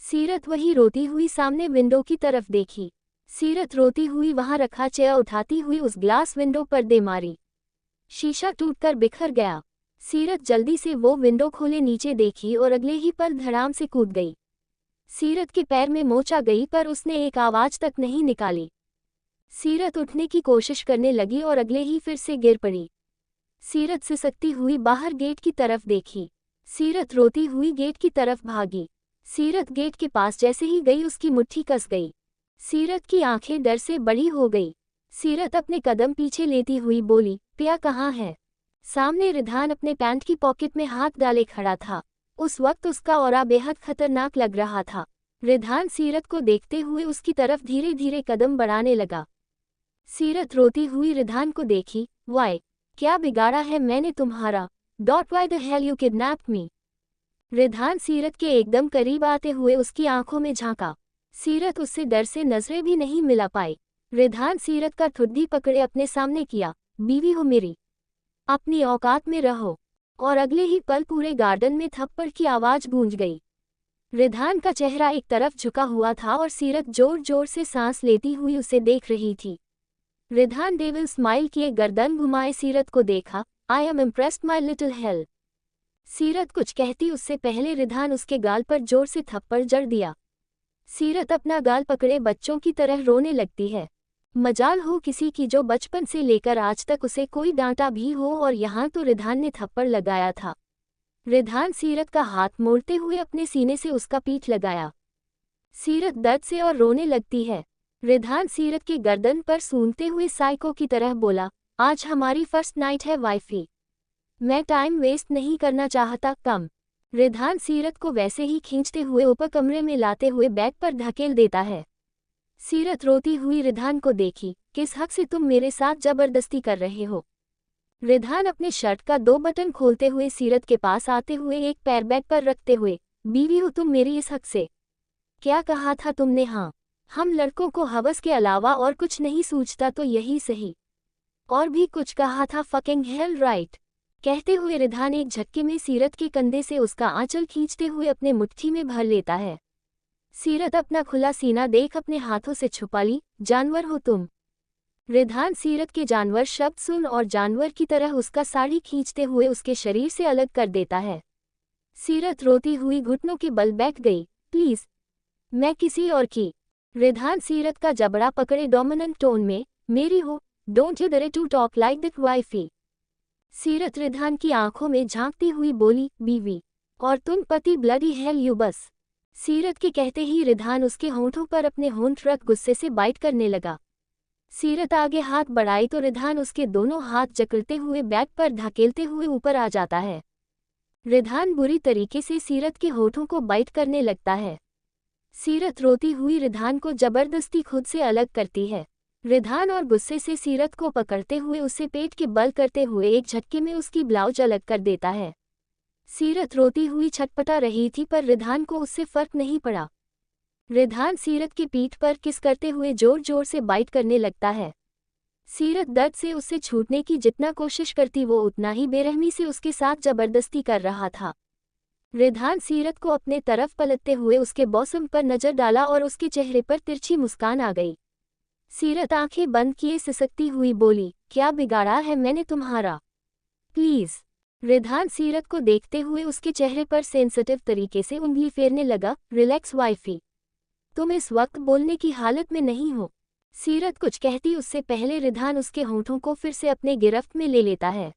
सीरत वही रोती हुई सामने विंडो की तरफ देखी। सीरत रोती हुई वहां रखा चेयर उठाती हुई उस ग्लास विंडो पर दे मारी। शीशा टूटकर बिखर गया। सीरत जल्दी से वो विंडो खोले नीचे देखी और अगले ही पल धड़ाम से कूद गई। सीरत के पैर में मोच आ गई पर उसने एक आवाज तक नहीं निकाली। सीरत उठने की कोशिश करने लगी और अगले ही फिर से गिर पड़ी। सीरत सिसकती हुई बाहर गेट की तरफ देखी। सीरत रोती हुई गेट की तरफ भागी। सीरत गेट के पास जैसे ही गई उसकी मुट्ठी कस गई। सीरत की आंखें डर से बड़ी हो गई। सीरत अपने कदम पीछे लेती हुई बोली, पिया कहाँ है? सामने रिधान अपने पैंट की पॉकेट में हाथ डाले खड़ा था। उस वक्त उसका ऑरा बेहद खतरनाक लग रहा था। रिधान सीरत को देखते हुए उसकी तरफ धीरे धीरे कदम बढ़ाने लगा। सीरत रोती हुई रिधान को देखी। वाई, क्या बिगाड़ा है मैंने तुम्हारा? Why the hell you kidnapped me? Ridhaan Seerat के एकदम करीब आते हुए उसकी आंखों में झांका। सीरत उससे डर से नजरें भी नहीं मिला पाई। रिधान सीरत का ठुड्डी पकड़े अपने सामने किया। बीवी हो मेरी, अपनी औकात में रहो। और अगले ही पल पूरे गार्डन में थप्पड़ की आवाज गूंज गई। रिधान का चेहरा एक तरफ झुका हुआ था और सीरत जोर जोर से सांस लेती हुई उसे देख रही थी। रिधान डेविल स्माइल किए गर्दन घुमाए सीरत को देखा। I am impressed my little hello. सीरत कुछ कहती उससे पहले रिधान उसके गाल पर जोर से थप्पड़ जड़ दिया। सीरत अपना गाल पकड़े बच्चों की तरह रोने लगती है। मजाल हो किसी की जो बचपन से लेकर आज तक उसे कोई डांटा भी हो, और यहाँ तो रिधान ने थप्पड़ लगाया था। रिधान सीरत का हाथ मोड़ते हुए अपने सीने से उसका पीठ लगाया। सीरत दर्द से और रोने लगती है। रिधान सीरत के गर्दन पर सूंघते हुए साइको की तरह बोला, आज हमारी फर्स्ट नाइट है वाइफी, मैं टाइम वेस्ट नहीं करना चाहता। कम। रिधान सीरत को वैसे ही खींचते हुए ऊपर कमरे में लाते हुए बेड पर धकेल देता है। सीरत रोती हुई रिधान को देखी, किस हक से तुम मेरे साथ जबरदस्ती कर रहे हो? रिधान अपने शर्ट का 2 बटन खोलते हुए सीरत के पास आते हुए एक पैर बेड पर रखते हुए, बीवी हो तुम मेरी इस हक से? क्या कहा था तुमने? हाँ, हम लड़कों को हवस के अलावा और कुछ नहीं सूझता तो यही सही। और भी कुछ कहा था फकिंग हेल राइट। कहते हुए रिधान एक झटके में सीरत के कंधे से उसका आंचल खींचते हुए अपने मुट्ठी में भर लेता है। सीरत अपना खुला सीना देख अपने हाथों से छुपा ली, जानवर हो तुम। रिधान सीरत के जानवर शब्द सुन और जानवर की तरह उसका साड़ी खींचते हुए उसके शरीर से अलग कर देता है। सीरत रोती हुई घुटनों के बल बैठ गई, प्लीज, मैं किसी और की। रिधान सीरत का जबड़ा पकड़े डोमिनेंट टोन में, मेरी हो, don't you dare to talk like that wifey. Seerat Ridhaan की आंखों में झांकती हुई बोली, बीवी, और तुम पति ब्लडी हेल यू बस। सीरत के कहते ही रिधान उसके होंठों पर अपने होंठ रख गुस्से से बाइट करने लगा। सीरत आगे हाथ बढ़ाई तो रिधान उसके दोनों हाथ जकड़ते हुए बैक पर धकेलते हुए ऊपर आ जाता है। रिधान बुरी तरीके से सीरत के होठों को बाइट करने लगता है। सीरत रोती हुई रिधान को जबरदस्ती खुद से अलग करती है। रिधान और गुस्से से सीरत को पकड़ते हुए उसे पेट के बल करते हुए एक झटके में उसकी ब्लाउज अलग कर देता है। सीरत रोती हुई छटपटा रही थी पर रिधान को उससे फर्क नहीं पड़ा। रिधान सीरत की पीठ पर किस करते हुए जोर जोर से बाइट करने लगता है। सीरत दर्द से उससे छूटने की जितना कोशिश करती वो उतना ही बेरहमी से उसके साथ जबरदस्ती कर रहा था। रिधान सीरत को अपने तरफ पलटते हुए उसके बॉसम पर नजर डाला और उसके चेहरे पर तिरछी मुस्कान आ गई। सीरत आंखें बंद किए सिसकती हुई बोली, क्या बिगाड़ा है मैंने तुम्हारा? प्लीज। रिधान सीरत को देखते हुए उसके चेहरे पर सेंसिटिव तरीके से उंगली फेरने लगा, रिलैक्स वाइफी, तुम इस वक्त बोलने की हालत में नहीं हो। सीरत कुछ कहती उससे पहले रिधान उसके होंठों को फिर से अपने गिरफ्त में ले लेता है।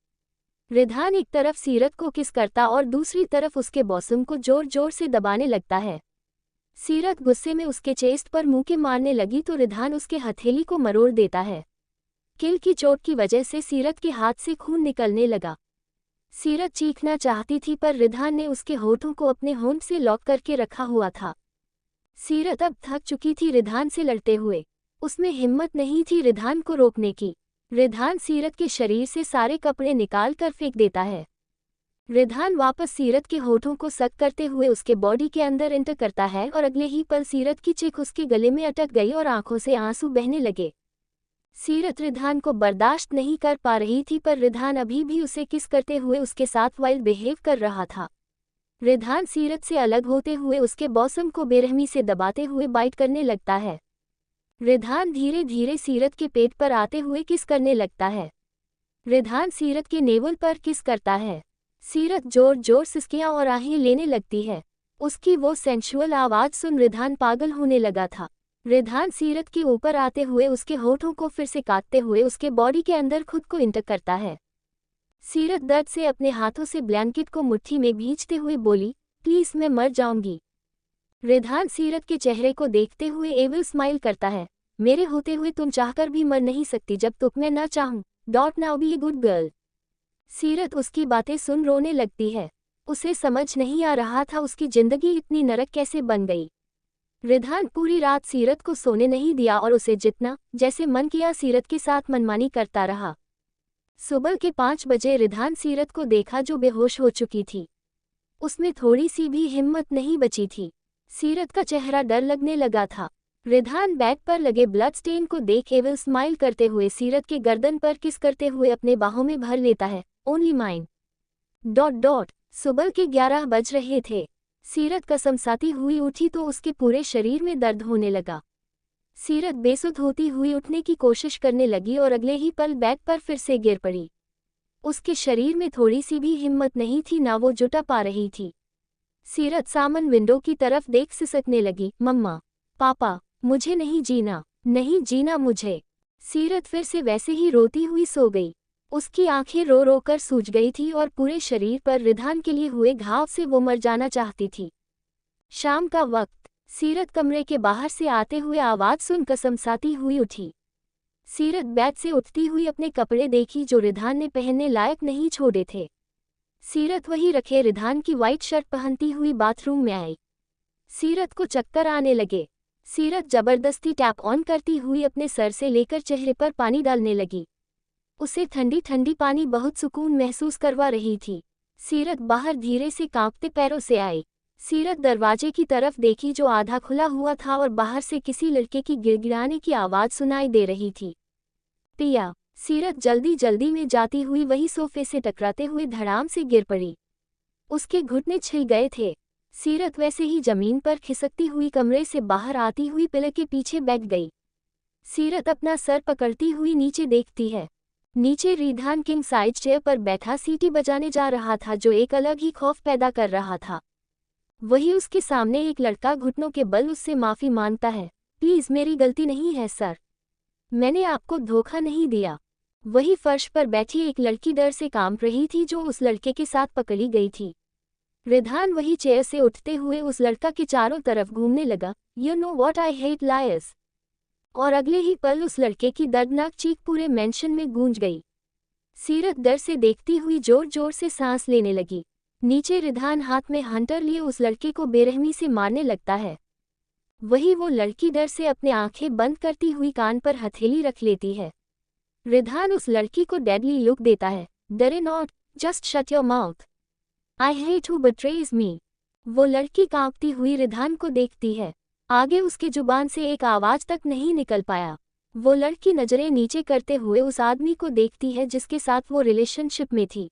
रिधान एक तरफ सीरत को किस करता और दूसरी तरफ उसके बॉसम को जोर जोर से दबाने लगता है। सीरत गुस्से में उसके चेस्ट पर मुंह मारने लगी तो रिधान उसके हथेली को मरोड़ देता है। किल की चोट की वजह से सीरत के हाथ से खून निकलने लगा। सीरत चीखना चाहती थी पर रिधान ने उसके होठों को अपने होंठ से लॉक करके रखा हुआ था। सीरत अब थक चुकी थी रिधान से लड़ते हुए। उसमें हिम्मत नहीं थी रिधान को रोकने की। रिधान सीरत के शरीर से सारे कपड़े निकाल कर फेंक देता है। रिधान वापस सीरत के होठों को सक करते हुए उसके बॉडी के अंदर एंटर करता है और अगले ही पल सीरत की चीख उसके गले में अटक गई और आंखों से आंसू बहने लगे। सीरत रिधान को बर्दाश्त नहीं कर पा रही थी पर रिधान अभी भी उसे किस करते हुए उसके साथ वाइल्ड बिहेव कर रहा था। रिधान सीरत से अलग होते हुए उसके बॉसम को बेरहमी से दबाते हुए बाइट करने लगता है। रिधान धीरे धीरे सीरत के पेट पर आते हुए किस करने लगता है। रिधान सीरत के नेवल पर किस करता है। सीरत जोर जोर सिसकियां और आहें लेने लगती है। उसकी वो सेंशुअल आवाज सुन रिधान पागल होने लगा था। रिधान सीरत के ऊपर आते हुए उसके होठों को फिर से काटते हुए उसके बॉडी के अंदर खुद को इंटर करता है। सीरत दर्द से अपने हाथों से ब्लैंकेट को मुट्ठी में भींचते हुए बोली, प्लीज मैं मर जाऊंगी। रिधान सीरत के चेहरे को देखते हुए एविल स्माइल करता है, मेरे होते हुए तुम चाहकर भी मर नहीं सकती जब तक मैं न चाहूं। डॉट now be a good girl. Seerat उसकी बातें सुन रोने लगती है। उसे समझ नहीं आ रहा था उसकी जिंदगी इतनी नरक कैसे बन गई। रिधान पूरी रात सीरत को सोने नहीं दिया और उसे जितना जैसे मन किया सीरत के साथ मनमानी करता रहा। सुबह के 5 बजे रिधान सीरत को देखा जो बेहोश हो चुकी थी। उसमें थोड़ी सी भी हिम्मत नहीं बची थी। सीरत का चेहरा डर लगने लगा था। रिधान बैक पर लगे ब्लड स्टेन को देख एविल स्माइल करते हुए सीरत के गर्दन पर किस करते हुए अपने बाहों में भर लेता है, ओनली माइन। डॉट डॉट सुबह के 11 बज रहे थे। सीरत कसमसाती हुई उठी तो उसके पूरे शरीर में दर्द होने लगा। सीरत बेसुध होती हुई उठने की कोशिश करने लगी और अगले ही पल बैक पर फिर से गिर पड़ी। उसके शरीर में थोड़ी सी भी हिम्मत नहीं थी, ना वो जुटा पा रही थी। सीरत सामन विंडो की तरफ देख सिसकने लगी, मम्मा, पापा, मुझे नहीं जीना, नहीं जीना मुझे। सीरत फिर से वैसे ही रोती हुई सो गई। उसकी आंखें रो रो कर सूज गई थी और पूरे शरीर पर रिधान के लिए हुए घाव से वो मर जाना चाहती थी। शाम का वक्त। सीरत कमरे के बाहर से आते हुए आवाज सुन कसमसाती हुई उठी। सीरत बेड से उठती हुई अपने कपड़े देखी जो रिधान ने पहनने लायक नहीं छोड़े थे। सीरत वही रखे रिधान की वाइट शर्ट पहनती हुई बाथरूम में आई। सीरत को चक्कर आने लगे। सीरत जबरदस्ती टैप ऑन करती हुई अपने सर से लेकर चेहरे पर पानी डालने लगी। उसे ठंडी ठंडी पानी बहुत सुकून महसूस करवा रही थी। सीरत बाहर धीरे से कांपते पैरों से आई। सीरत दरवाजे की तरफ देखी जो आधा खुला हुआ था और बाहर से किसी लड़के की गिड़गिड़ाने की आवाज़ सुनाई दे रही थी। पिया। सीरत जल्दी जल्दी में जाती हुई वही सोफे से टकराते हुए धड़ाम से गिर पड़ी। उसके घुटने छिल गए थे। सीरत वैसे ही जमीन पर खिसकती हुई कमरे से बाहर आती हुई पिलर के पीछे बैठ गई। सीरत अपना सर पकड़ती हुई नीचे देखती है। नीचे रिधान किंग साइज चेयर पर बैठा सीटी बजाने जा रहा था जो एक अलग ही खौफ पैदा कर रहा था। वही उसके सामने एक लड़का घुटनों के बल उससे माफ़ी मांगता है। प्लीज़ मेरी गलती नहीं है सर, मैंने आपको धोखा नहीं दिया। वही फर्श पर बैठी एक लड़की डर से कांप रही थी जो उस लड़के के साथ पकड़ी गई थी। रिधान वही चेयर से उठते हुए उस लड़का के चारों तरफ घूमने लगा। You know what I hate lawyers. और अगले ही पल उस लड़के की दर्दनाक चीख पूरे मेंशन में गूंज गई। सीरत डर से देखती हुई जोर जोर से सांस लेने लगी। नीचे रिधान हाथ में हंटर लिए उस लड़के को बेरहमी से मारने लगता है। वही वो लड़की डर से अपने आंखें बंद करती हुई कान पर हथेली रख लेती है। रिधान उस लड़की को डेडली लुक देता है। Dare not, just shut your mouth, I hate who betrays me. वो लड़की कांपती हुई रिधान को देखती है। आगे उसके जुबान से एक आवाज तक नहीं निकल पाया। वो लड़की नजरें नीचे करते हुए उस आदमी को देखती है जिसके साथ वो रिलेशनशिप में थी।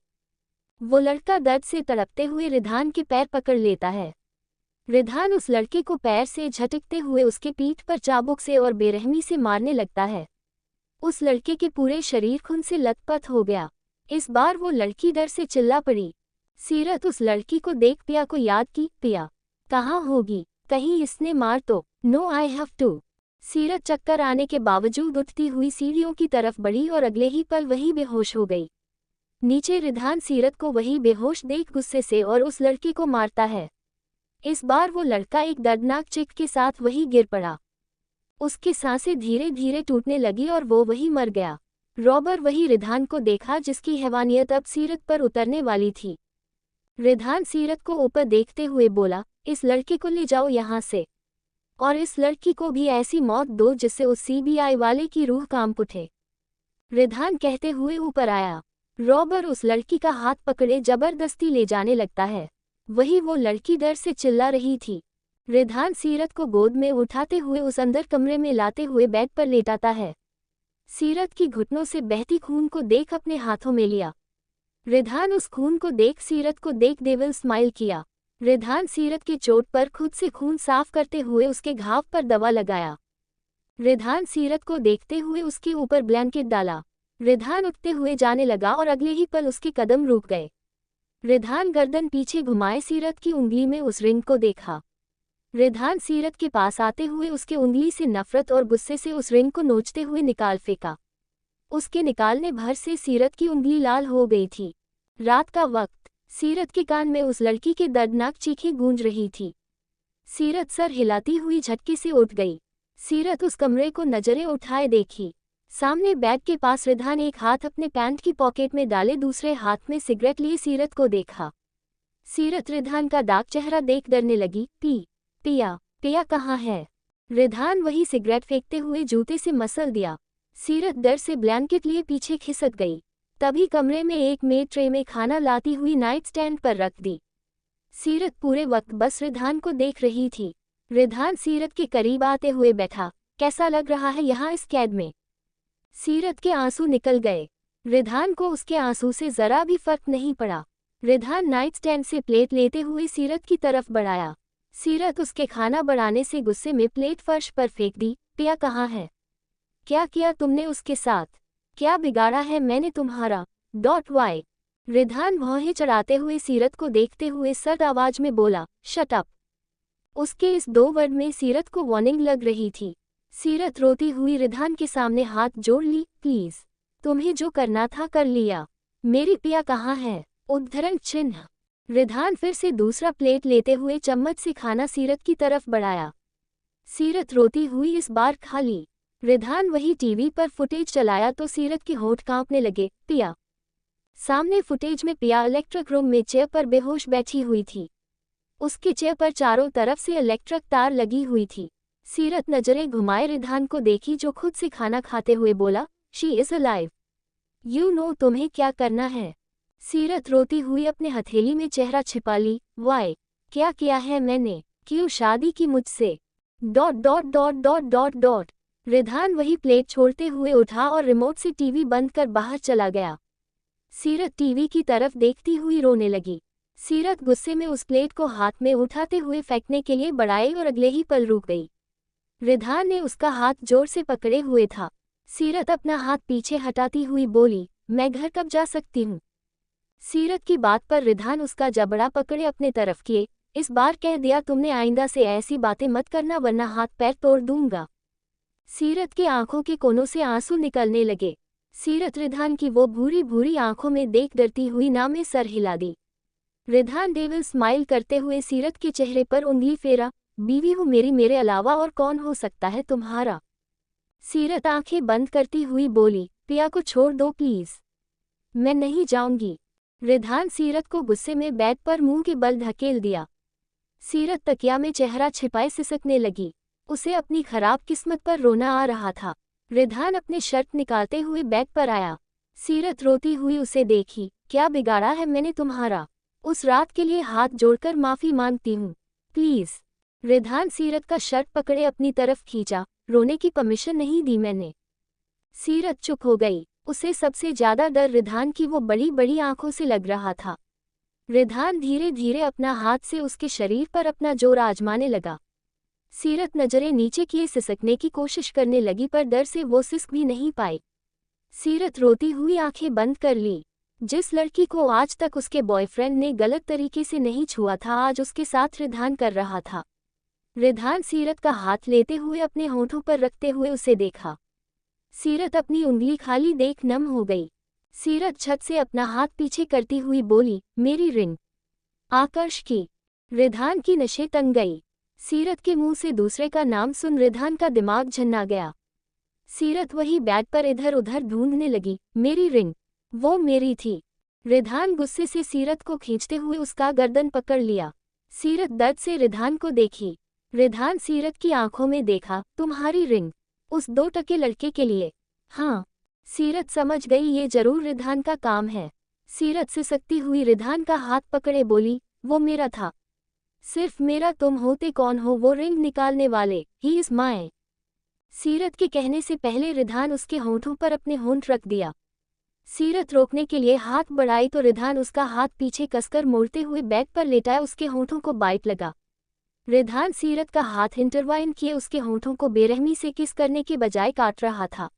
वो लड़का दर्द से तड़पते हुए रिधान के पैर पकड़ लेता है। रिधान उस लड़के को पैर से झटकते हुए उसके पीठ पर चाबुक से और बेरहमी से मारने लगता है। उस लड़के के पूरे शरीर खून से लथपथ हो गया। इस बार वो लड़की डर से चिल्ला पड़ी। सीरत उस लड़की को देख पिया को याद की। पिया कहाँ होगी, कहीं इसने मार तो। No I have to. Seerat चक्कर आने के बावजूद उठती हुई सीढ़ियों की तरफ बढ़ी और अगले ही पल वही बेहोश हो गई। नीचे रिधान सीरत को वही बेहोश देख गुस्से से और उस लड़के को मारता है। इस बार वो लड़का एक दर्दनाक चीख के साथ वही गिर पड़ा। उसकी सांसें धीरे धीरे टूटने लगी और वो वही मर गया। रॉबर वही रिधान को देखा जिसकी हैवानियत अब सीरत पर उतरने वाली थी। रिधान सीरत को ऊपर देखते हुए बोला, इस लड़के को ले जाओ यहाँ से, और इस लड़की को भी ऐसी मौत दो जिससे उस सीबीआई वाले की रूह कांप उठे। रिधान कहते हुए ऊपर आया। रॉबर उस लड़की का हाथ पकड़े जबरदस्ती ले जाने लगता है। वही वो लड़की डर से चिल्ला रही थी। रिधान सीरत को गोद में उठाते हुए उस अंदर कमरे में लाते हुए बेड पर लेटाता है। सीरत की घुटनों से बहती खून को देख अपने हाथों में लिया। रिधान उस खून को देख सीरत को देख डेविल स्माइल किया। रिधान सीरत की चोट पर खुद से खून साफ करते हुए उसके घाव पर दवा लगाया। रिधान सीरत को देखते हुए उसके ऊपर ब्लैंकेट डाला। रिधान उठते हुए जाने लगा और अगले ही पल उसके कदम रुक गए। रिधान गर्दन पीछे घुमाए सीरत की उंगली में उस रिंग को देखा। रिधान सीरत के पास आते हुए उसके उंगली से नफरत और गुस्से से उस रिंग को नोचते हुए निकाल फेंका। उसके निकालने भर से सीरत की उंगली लाल हो गई थी। रात का वक्त। सीरत के कान में उस लड़की के दर्दनाक चीखें गूंज रही थी। सीरत सर हिलाती हुई झटके से उठ गई। सीरत उस कमरे को नजरें उठाए देखी। सामने बेड के पास रिधान एक हाथ अपने पैंट की पॉकेट में डाले दूसरे हाथ में सिगरेट लिए सीरत को देखा। सीरत रिधान का दाग चेहरा देख डरने लगी। पिया कहाँ है? रिधान वही सिगरेट फेंकते हुए जूते से मसल दिया। सीरत डर से ब्लैंकेट लिए पीछे खिसक गई। तभी कमरे में एक मेड ट्रे में खाना लाती हुई नाइट स्टैंड पर रख दी। सीरत पूरे वक्त बस रिधान को देख रही थी। रिधान सीरत के करीब आते हुए बैठा। कैसा लग रहा है यहाँ इस कैद में? सीरत के आंसू निकल गए। रिधान को उसके आंसू से जरा भी फर्क नहीं पड़ा। रिधान नाइट स्टैंड से प्लेट लेते हुए सीरत की तरफ बढ़ाया। सीरत उसके खाना बढ़ाने से गुस्से में प्लेट फर्श पर फेंक दी। पिया कहाँ है? क्या किया तुमने उसके साथ? क्या बिगाड़ा है मैंने तुम्हारा? वाई। रिधान भौहें चढ़ाते हुए सीरत को देखते हुए सर्द आवाज में बोला, शट अप। उसके इस दो वर्ड में सीरत को वार्निंग लग रही थी। सीरत रोती हुई रिधान के सामने हाथ जोड़ ली। प्लीज, तुम्हें जो करना था कर लिया। मेरी पिया कहाँ है? उद्धरण चिन्ह। रिधान फिर से दूसरा प्लेट लेते हुए चम्मच से खाना सीरत की तरफ बढ़ाया। सीरत रोती हुई इस बार खा ली। रिधान वही टीवी पर फुटेज चलाया तो सीरत के होंठ कांपने लगे। पिया। सामने फुटेज में पिया इलेक्ट्रिक रूम में चेयर पर बेहोश बैठी हुई थी। उसके चेयर पर चारों तरफ से इलेक्ट्रिक तार लगी हुई थी। सीरत नजरें घुमाए रिधान को देखी जो खुद से खाना खाते हुए बोला, she is alive. You know तुम्हें क्या करना है। सीरत रोती हुई अपने हथेली में चेहरा छिपा ली। वाई, क्या किया है मैंने, क्यों शादी की मुझसे? Dot dot dot dot dot dot. Ridhan वही प्लेट छोड़ते हुए उठा और रिमोट से टीवी बंद कर बाहर चला गया। सीरत टीवी की तरफ देखती हुई रोने लगी। सीरत गुस्से में उस प्लेट को हाथ में उठाते हुए फेंकने के लिए बढ़ाई और अगले ही पल रुक गई। रिधान ने उसका हाथ जोर से पकड़े हुए था। सीरत अपना हाथ पीछे हटाती हुई बोली, मैं घर कब जा सकती हूँ? सीरत की बात पर रिधान उसका जबड़ा पकड़े अपने तरफ किए। इस बार कह दिया तुमने, आइंदा से ऐसी बातें मत करना वरना हाथ पैर तोड़ दूंगा। सीरत की आंखों के कोनों से आंसू निकलने लगे। सीरत रिधान की वो भूरी भूरी आंखों में देख डरती हुई ना में सर हिला दी। रिधान डेविल स्माइल करते हुए सीरत के चेहरे पर उंगली फेरा, बीवी हूँ मेरी, मेरे अलावा और कौन हो सकता है तुम्हारा? सीरत आंखें बंद करती हुई बोली, पिया को छोड़ दो प्लीज। मैं नहीं जाऊंगी। रिधान सीरत को गुस्से में बेड पर मुंह के बल धकेल दिया। सीरत तकिया में चेहरा छिपाए सिसकने लगी। उसे अपनी खराब किस्मत पर रोना आ रहा था। रिधान अपने शर्ट निकालते हुए बेड पर आया। सीरत रोती हुई उसे देखी। क्या बिगाड़ा है मैंने तुम्हारा? उस रात के लिए हाथ जोड़कर माफी मांगती हूँ, प्लीज। रिधान सीरत का शर्ट पकड़े अपनी तरफ खींचा। रोने की परमिशन नहीं दी मैंने। सीरत चुप हो गई। उसे सबसे ज्यादा डर रिधान की वो बड़ी बड़ी आंखों से लग रहा था। रिधान धीरे धीरे अपना हाथ से उसके शरीर पर अपना जोर आजमाने लगा। सीरत नजरें नीचे किए सिसकने की कोशिश करने लगी पर डर से वो सिसक भी नहीं पाई। सीरत रोती हुई आंखें बंद कर ली। जिस लड़की को आज तक उसके बॉयफ्रेंड ने गलत तरीके से नहीं छुआ था आज उसके साथ रिधान कर रहा था। रिधान सीरत का हाथ लेते हुए अपने होठों पर रखते हुए उसे देखा। सीरत अपनी उंगली खाली देख नम हो गई। सीरत छत से अपना हाथ पीछे करती हुई बोली, मेरी रिंग। आकर्ष की। रिधान की नशे तंग गई। सीरत के मुंह से दूसरे का नाम सुन रिधान का दिमाग झन्ना गया। सीरत वही बेड पर इधर उधर ढूंढने लगी। मेरी रिंग, वो मेरी थी। रिधान गुस्से से सीरत को खींचते हुए उसका गर्दन पकड़ लिया। सीरत दर्द से रिधान को देखी। रिधान सीरत की आंखों में देखा। तुम्हारी रिंग उस 2 टके लड़के के लिए? हाँ। सीरत समझ गई ये जरूर रिधान का काम है। सीरत सिसकती हुई रिधान का हाथ पकड़े बोली, वो मेरा था, सिर्फ मेरा। तुम होते कौन हो वो रिंग निकालने वाले? He is my. सीरत के कहने से पहले रिधान उसके होंठों पर अपने होंठ रख दिया। सीरत रोकने के लिए हाथ बढ़ाई तो रिधान उसका हाथ पीछे कसकर मोड़ते हुए बेड पर लेटाया उसके होंठों को बाइट लगा। रिधान सीरत का हाथ इंटरवाइन किए उसके होंठों को बेरहमी से किस करने के बजाय काट रहा था।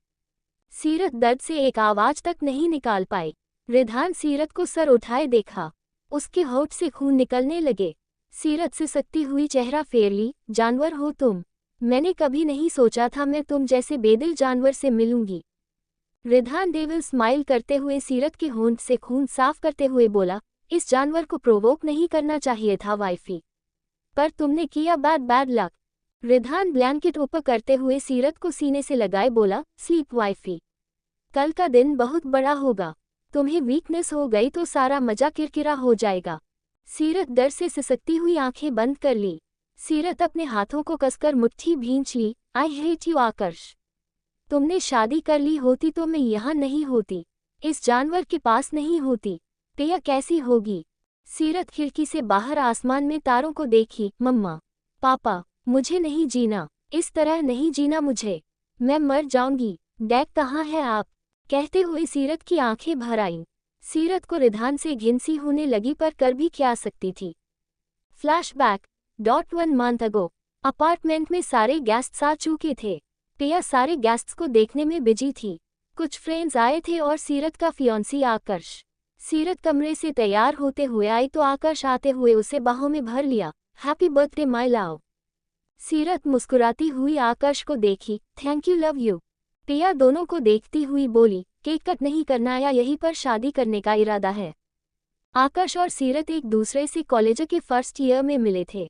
सीरत दर्द से एक आवाज तक नहीं निकाल पाई। रिधान सीरत को सर उठाए देखा। उसके होठ से खून निकलने लगे। सीरत सिसकती हुई चेहरा फेर ली। जानवर हो तुम। मैंने कभी नहीं सोचा था मैं तुम जैसे बेदिल जानवर से मिलूंगी। रिधान डेविल स्माइल करते हुए सीरत के होंठ से खून साफ करते हुए बोला, इस जानवर को प्रोवोक नहीं करना चाहिए था वाइफी, पर तुमने किया। Bad luck. रिधान ब्लैंकेट ऊपर करते हुए सीरत को सीने से लगाए बोला, स्लीप वाइफी, कल का दिन बहुत बड़ा होगा। तुम्हें वीकनेस हो गई तो सारा मजा किरकिरा हो जाएगा। सीरत डर से सिसकती हुई आंखें बंद कर ली। सीरत अपने हाथों को कसकर मुट्ठी भींच ली। I hate you आकर्ष। तुमने शादी कर ली होती तो मैं यहाँ नहीं होती, इस जानवर के पास नहीं होती। पिया कैसी होगी? सीरत खिड़की से बाहर आसमान में तारों को देखी। मम्मा, पापा, मुझे नहीं जीना, इस तरह नहीं जीना मुझे, मैं मर जाऊंगी। डैड कहाँ है आप? कहते हुए सीरत की आंखें भर आईं। सीरत को रिधान से घिन सी होने लगी पर कर भी क्या सकती थी। फ्लैशबैक। 1 month ago. अपार्टमेंट में सारे गेस्ट्स आ चुके थे। पिया सारे गेस्ट्स को देखने में बिजी थी। कुछ फ्रेंड्स आए थे और सीरत का फियांसी आकर्ष। सीरत कमरे से तैयार होते हुए आई तो आकर्ष आते हुए उसे बाहों में भर लिया। Happy birthday my love. सीरत मुस्कुराती हुई आकर्ष को देखी। Thank you, love you. पिया दोनों को देखती हुई बोली, केक कट नहीं करना या यहीं पर शादी करने का इरादा है? आकर्ष और सीरत एक दूसरे से कॉलेज के फर्स्ट ईयर में मिले थे।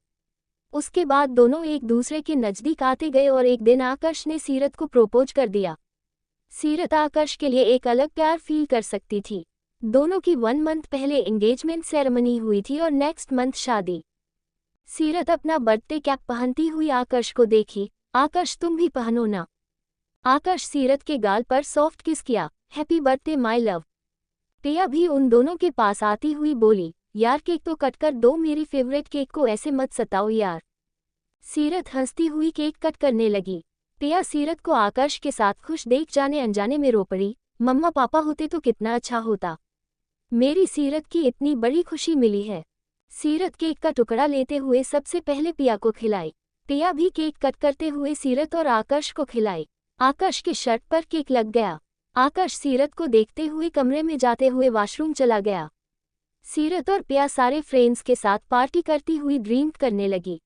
उसके बाद दोनों एक दूसरे के नज़दीक आते गए और एक दिन आकर्ष ने सीरत को प्रपोज कर दिया। सीरत आकर्ष के लिए एक अलग प्यार फील कर सकती थी। दोनों की 1 मंथ पहले एंगेजमेंट सेरेमनी हुई थी और नेक्स्ट मंथ शादी। सीरत अपना बर्थडे कैप पहनती हुई आकर्ष को देखी। आकाश तुम भी पहनो ना। आकाश सीरत के गाल पर सॉफ्ट किस किया। Happy birthday my love. पिया भी उन दोनों के पास आती हुई बोली, यार केक तो कट कर दो, मेरी फेवरेट केक को ऐसे मत सताओ यार। सीरत हंसती हुई केक कट करने लगी। पिया सीरत को आकाश के साथ खुश देख जाने अनजाने में रो पड़ी। मम्मा पापा होते तो कितना अच्छा होता, मेरी सीरत की इतनी बड़ी खुशी मिली है। सीरत केक का टुकड़ा लेते हुए सबसे पहले पिया को खिलाई। पिया भी केक कट करते हुए सीरत और आकाश को खिलाई। आकाश के शर्ट पर केक लग गया। आकाश सीरत को देखते हुए कमरे में जाते हुए वॉशरूम चला गया। सीरत और पिया सारे फ्रेंड्स के साथ पार्टी करती हुई ड्रिंक करने लगी।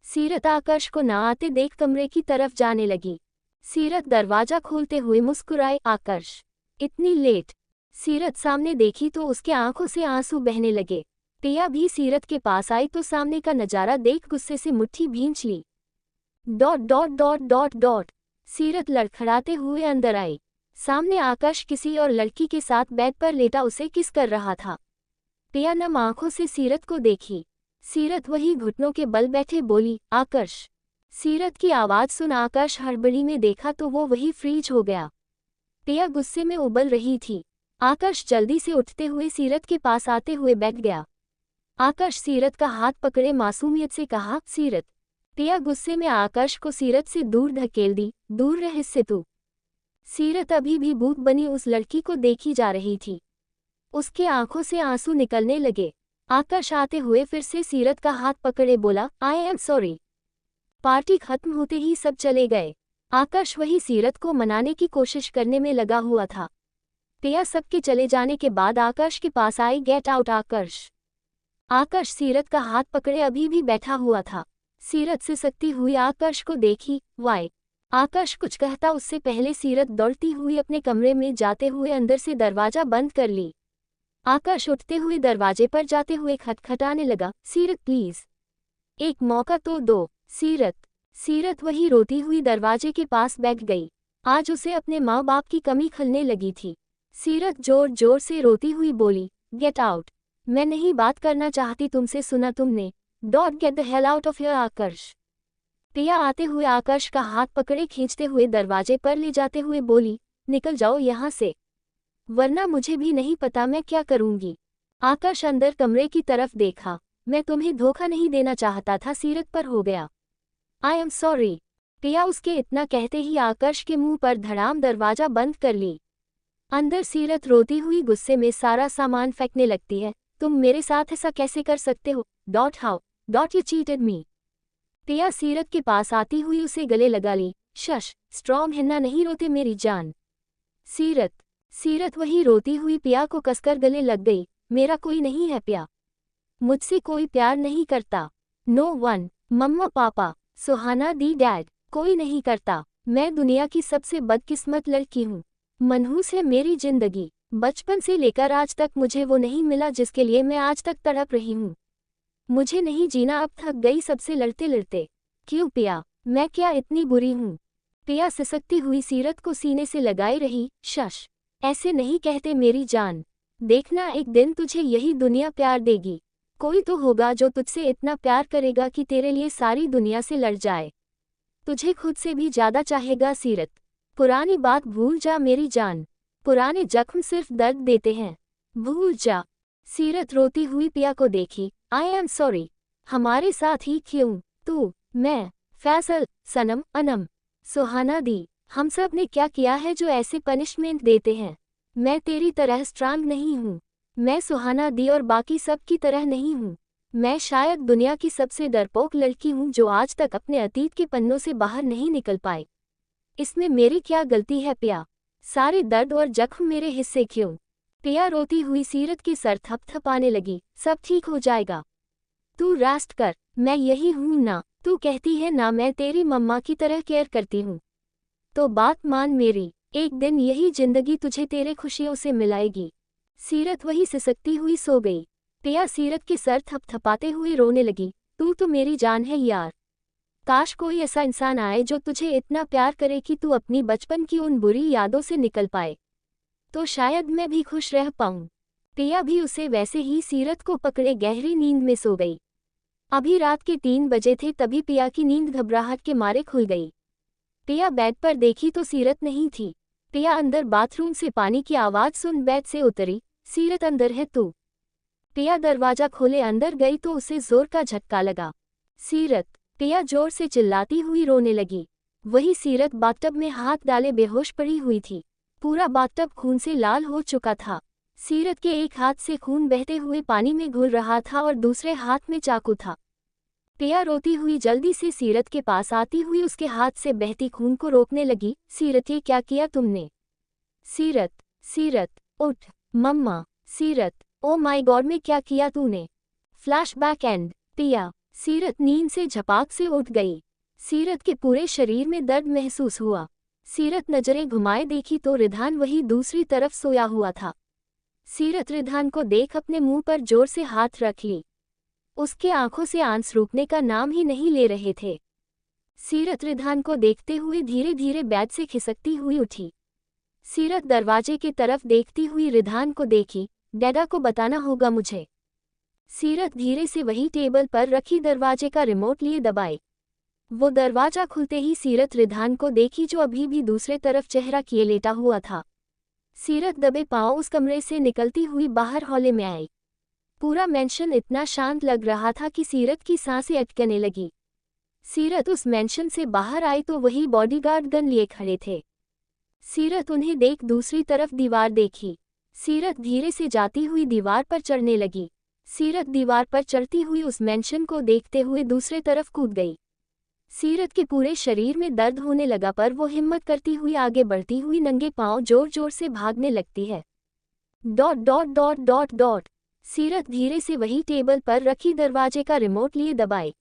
सीरत आकाश को ना आते देख कमरे की तरफ जाने लगी। सीरत दरवाजा खोलते हुए मुस्कुराए, आकाश इतनी लेट। सीरत सामने देखी तो उसके आंखों से आंसू बहने लगे। पिया भी सीरत के पास आई तो सामने का नजारा देख गुस्से से मुट्ठी भींच ली। Dot dot dot dot dot. Seerat लड़खड़ाते हुए अंदर आई। सामने आकाश किसी और लड़की के साथ बेड पर लेटा उसे किस कर रहा था। पिया नम आंखों से सीरत को देखी। सीरत वही घुटनों के बल बैठे बोली, आकाश। सीरत की आवाज सुन आकाश हड़बड़ी में देखा तो वो वही फ्रीज हो गया। पिया गुस्से में उबल रही थी। आकाश जल्दी से उठते हुए सीरत के पास आते हुए बैठ गया। आकाश सीरत का हाथ पकड़े मासूमियत से कहा, सीरत। पिया गुस्से में आकाश को सीरत से दूर धकेल दी, दूर रह इससे तू। सीरत अभी भी भूत बनी उस लड़की को देखी जा रही थी। उसके आंखों से आंसू निकलने लगे। आकाश आते हुए फिर से सीरत का हाथ पकड़े बोला, आई एम सॉरी। पार्टी खत्म होते ही सब चले गए। आकाश वही सीरत को मनाने की कोशिश करने में लगा हुआ था। पिया सबके चले जाने के बाद आकाश के पास आई, गेट आउट आकाश। आकाश सीरत का हाथ पकड़े अभी भी बैठा हुआ था। सीरत सिसकती हुई आकाश को देखी, वाई। आकाश कुछ कहता उससे पहले सीरत दौड़ती हुई अपने कमरे में जाते हुए अंदर से दरवाजा बंद कर ली। आकाश उठते हुए दरवाजे पर जाते हुए खटखटाने लगा, सीरत प्लीज एक मौका तो दो। सीरत वही रोती हुई दरवाजे के पास बैठ गई। आज उसे अपने माँ बाप की कमी खलने लगी थी। सीरत जोर जोर से रोती हुई बोली, गेट आउट। मैं नहीं बात करना चाहती तुमसे, सुना तुमने। Dot get the hell out of your Akash. Piya आते हुए आकाश का हाथ पकड़े खींचते हुए दरवाजे पर ले जाते हुए बोली, निकल जाओ यहाँ से, वरना मुझे भी नहीं पता मैं क्या करूंगी। आकाश अंदर कमरे की तरफ देखा। मैं तुम्हें धोखा नहीं देना चाहता था, सीरत पर हो गया। I am sorry. पिया उसके इतना कहते ही आकाश के मुंह पर धड़ाम दरवाजा बंद कर ली। अंदर सीरत रोती हुई गुस्से में सारा सामान फेंकने लगती है, तुम मेरे साथ ऐसा कैसे कर सकते हो। Dot how dot U cheated मी। पिया सीरत के पास आती हुई उसे गले लगा ली। शश, स्ट्रॉन्ग है ना, नहीं रोते मेरी जान। सीरत वही रोती हुई पिया को कसकर गले लग गई। मेरा कोई नहीं है पिया, मुझसे कोई प्यार नहीं करता। नो वन, मम्मा पापा, सुहाना दी डैड, कोई नहीं करता। मैं दुनिया की सबसे बदकिस्मत लड़की हूँ। मनहूस है मेरी जिंदगी। बचपन से लेकर आज तक मुझे वो नहीं मिला जिसके लिए मैं आज तक तड़प रही हूँ। मुझे नहीं जीना, अब थक गई सबसे लड़ते लड़ते। क्यों पिया, मैं क्या इतनी बुरी हूँ। पिया सिसकती हुई सीरत को सीने से लगाए रही। शश, ऐसे नहीं कहते मेरी जान। देखना एक दिन तुझे यही दुनिया प्यार देगी। कोई तो होगा जो तुझसे इतना प्यार करेगा कि तेरे लिए सारी दुनिया से लड़ जाए। तुझे खुद से भी ज्यादा चाहेगा सीरत। पुरानी बात भूल जा मेरी जान। पुराने जख्म सिर्फ दर्द देते हैं, भूल जा। सीरत रोती हुई पिया को देखी। I am sorry. हमारे साथ ही क्यों, तू, मैं, फैसल, सनम, अनम, सुहाना दी, हम सब ने क्या किया है जो ऐसे पनिशमेंट देते हैं। मैं तेरी तरह स्ट्रांग नहीं हूँ। मैं सुहाना दी और बाकी सब की तरह नहीं हूँ। मैं शायद दुनिया की सबसे डरपोक लड़की हूँ जो आज तक अपने अतीत के पन्नों से बाहर नहीं निकल पाई। इसमें मेरी क्या गलती है पिया। सारे दर्द और जख्म मेरे हिस्से क्यों। पिया रोती हुई सीरत की सर थपथपाने लगी। सब ठीक हो जाएगा, तू रेस्ट कर। मैं यही हूँ ना, तू कहती है ना मैं तेरी मम्मा की तरह केयर करती हूँ, तो बात मान मेरी। एक दिन यही जिंदगी तुझे तेरे खुशियों से मिलाएगी। सीरत वही सिसकती हुई सो गई। पिया सीरत के सर थपथपाते हुए रोने लगी। तू तो मेरी जान है यार। काश कोई ऐसा इंसान आए जो तुझे इतना प्यार करे कि तू अपनी बचपन की उन बुरी यादों से निकल पाए, तो शायद मैं भी खुश रह पाऊं। पिया भी उसे वैसे ही सीरत को पकड़े गहरी नींद में सो गई। अभी रात के 3 बजे थे तभी पिया की नींद घबराहट के मारे खुल गई। पिया बेड पर देखी तो सीरत नहीं थी। पिया अंदर बाथरूम से पानी की आवाज़ सुन बेड से उतरी। सीरत अंदर है तू? पिया दरवाजा खोले अंदर गई तो उसे जोर का झटका लगा। सीरत! पिया जोर से चिल्लाती हुई रोने लगी। वही सीरत बाथटब में हाथ डाले बेहोश पड़ी हुई थी। पूरा बाथटब खून से लाल हो चुका था। सीरत के एक हाथ से खून बहते हुए पानी में घुल रहा था और दूसरे हाथ में चाकू था। पिया रोती हुई जल्दी से सीरत के पास आती हुई उसके हाथ से बहती खून को रोकने लगी। सीरत, ये क्या किया तुमने? सीरत! सीरत! उठ! मम्मा! सीरत! ओ माय गॉड, में क्या किया तूने? Flashback and. पिया! सीरत नींद से झपाक से उठ गई। सीरत के पूरे शरीर में दर्द महसूस हुआ। सीरत नजरें घुमाए देखी तो रिधान वही दूसरी तरफ सोया हुआ था। सीरत रिधान को देख अपने मुंह पर जोर से हाथ रख ली। उसके आंखों से आंसू रुकने का नाम ही नहीं ले रहे थे। सीरत रिधान को देखते हुए धीरे धीरे बेड से खिसकती हुई उठी। सीरत दरवाजे की तरफ देखती हुई रिधान को देखी। डैडा को बताना होगा मुझे। सीरत धीरे से वही टेबल पर रखी दरवाजे का रिमोट लिए दबाई। वो दरवाजा खुलते ही सीरत रिधान को देखी जो अभी भी दूसरे तरफ चेहरा किए लेटा हुआ था। सीरत दबे पांव उस कमरे से निकलती हुई बाहर हॉले में आई। पूरा मेंशन इतना शांत लग रहा था कि सीरत की सांसें अटकने लगी। सीरत उस मेंशन से बाहर आई तो वही बॉडीगार्ड गन लिए खड़े थे। सीरत उन्हें देख दूसरी तरफ दीवार देखी। सीरत धीरे से जाती हुई दीवार पर चढ़ने लगी। सीरत दीवार पर चढ़ती हुई उस मेंशन को देखते हुए दूसरे तरफ कूद गई। सीरत के पूरे शरीर में दर्द होने लगा पर वो हिम्मत करती हुई आगे बढ़ती हुई नंगे पांव जोर जोर से भागने लगती है। Dot dot dot dot dot. सीरत धीरे से वही टेबल पर रखी दरवाजे का रिमोट लिए दबाई।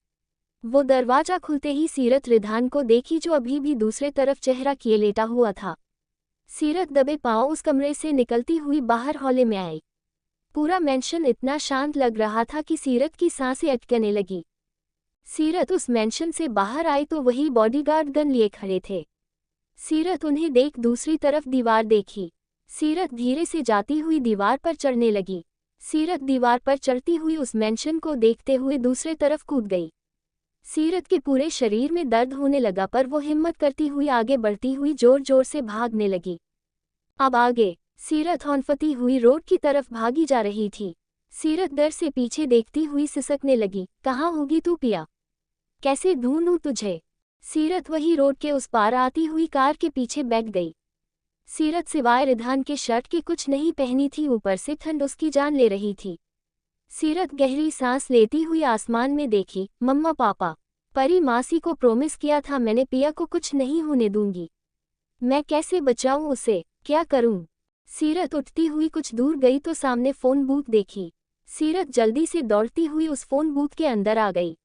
वो दरवाजा खुलते ही सीरत रिधान को देखी जो अभी भी दूसरे तरफ चेहरा किए लेटा हुआ था। सीरत दबे पांव उस कमरे से निकलती हुई बाहर हॉले में आई। पूरा मेंशन इतना शांत लग रहा था कि सीरत की सांसें अटकने लगी। सीरत उस मेंशन से बाहर आई तो वही बॉडीगार्ड गन लिए खड़े थे। सीरत उन्हें देख दूसरी तरफ दीवार देखी। सीरत धीरे से जाती हुई दीवार पर चढ़ने लगी। सीरत दीवार पर चढ़ती हुई उस मेंशन को देखते हुए दूसरे तरफ कूद गई। सीरत के पूरे शरीर में दर्द होने लगा पर वो हिम्मत करती हुई आगे बढ़ती हुई जोर जोर से भागने लगी। अब आगे सीरत हौंफती हुई रोड की तरफ भागी जा रही थी। सीरत डर से पीछे देखती हुई सिसकने लगी, कहाँ होगी तू पिया? कैसे ढूंढूं तुझे? सीरत वही रोड के उस पार आती हुई कार के पीछे बैठ गई। सीरत सिवाय रिधान के शर्ट के कुछ नहीं पहनी थी, ऊपर से ठंड उसकी जान ले रही थी। सीरत गहरी सांस लेती हुई आसमान में देखी। मम्मा पापा, परी मासी को प्रॉमिस किया था मैंने पिया को कुछ नहीं होने दूंगी। मैं कैसे बचाऊं उसे, क्या करूं? सीरत उठती हुई कुछ दूर गई तो सामने फोन बूथ देखी। सीरत जल्दी से दौड़ती हुई उस फोन बूथ के अंदर आ गई।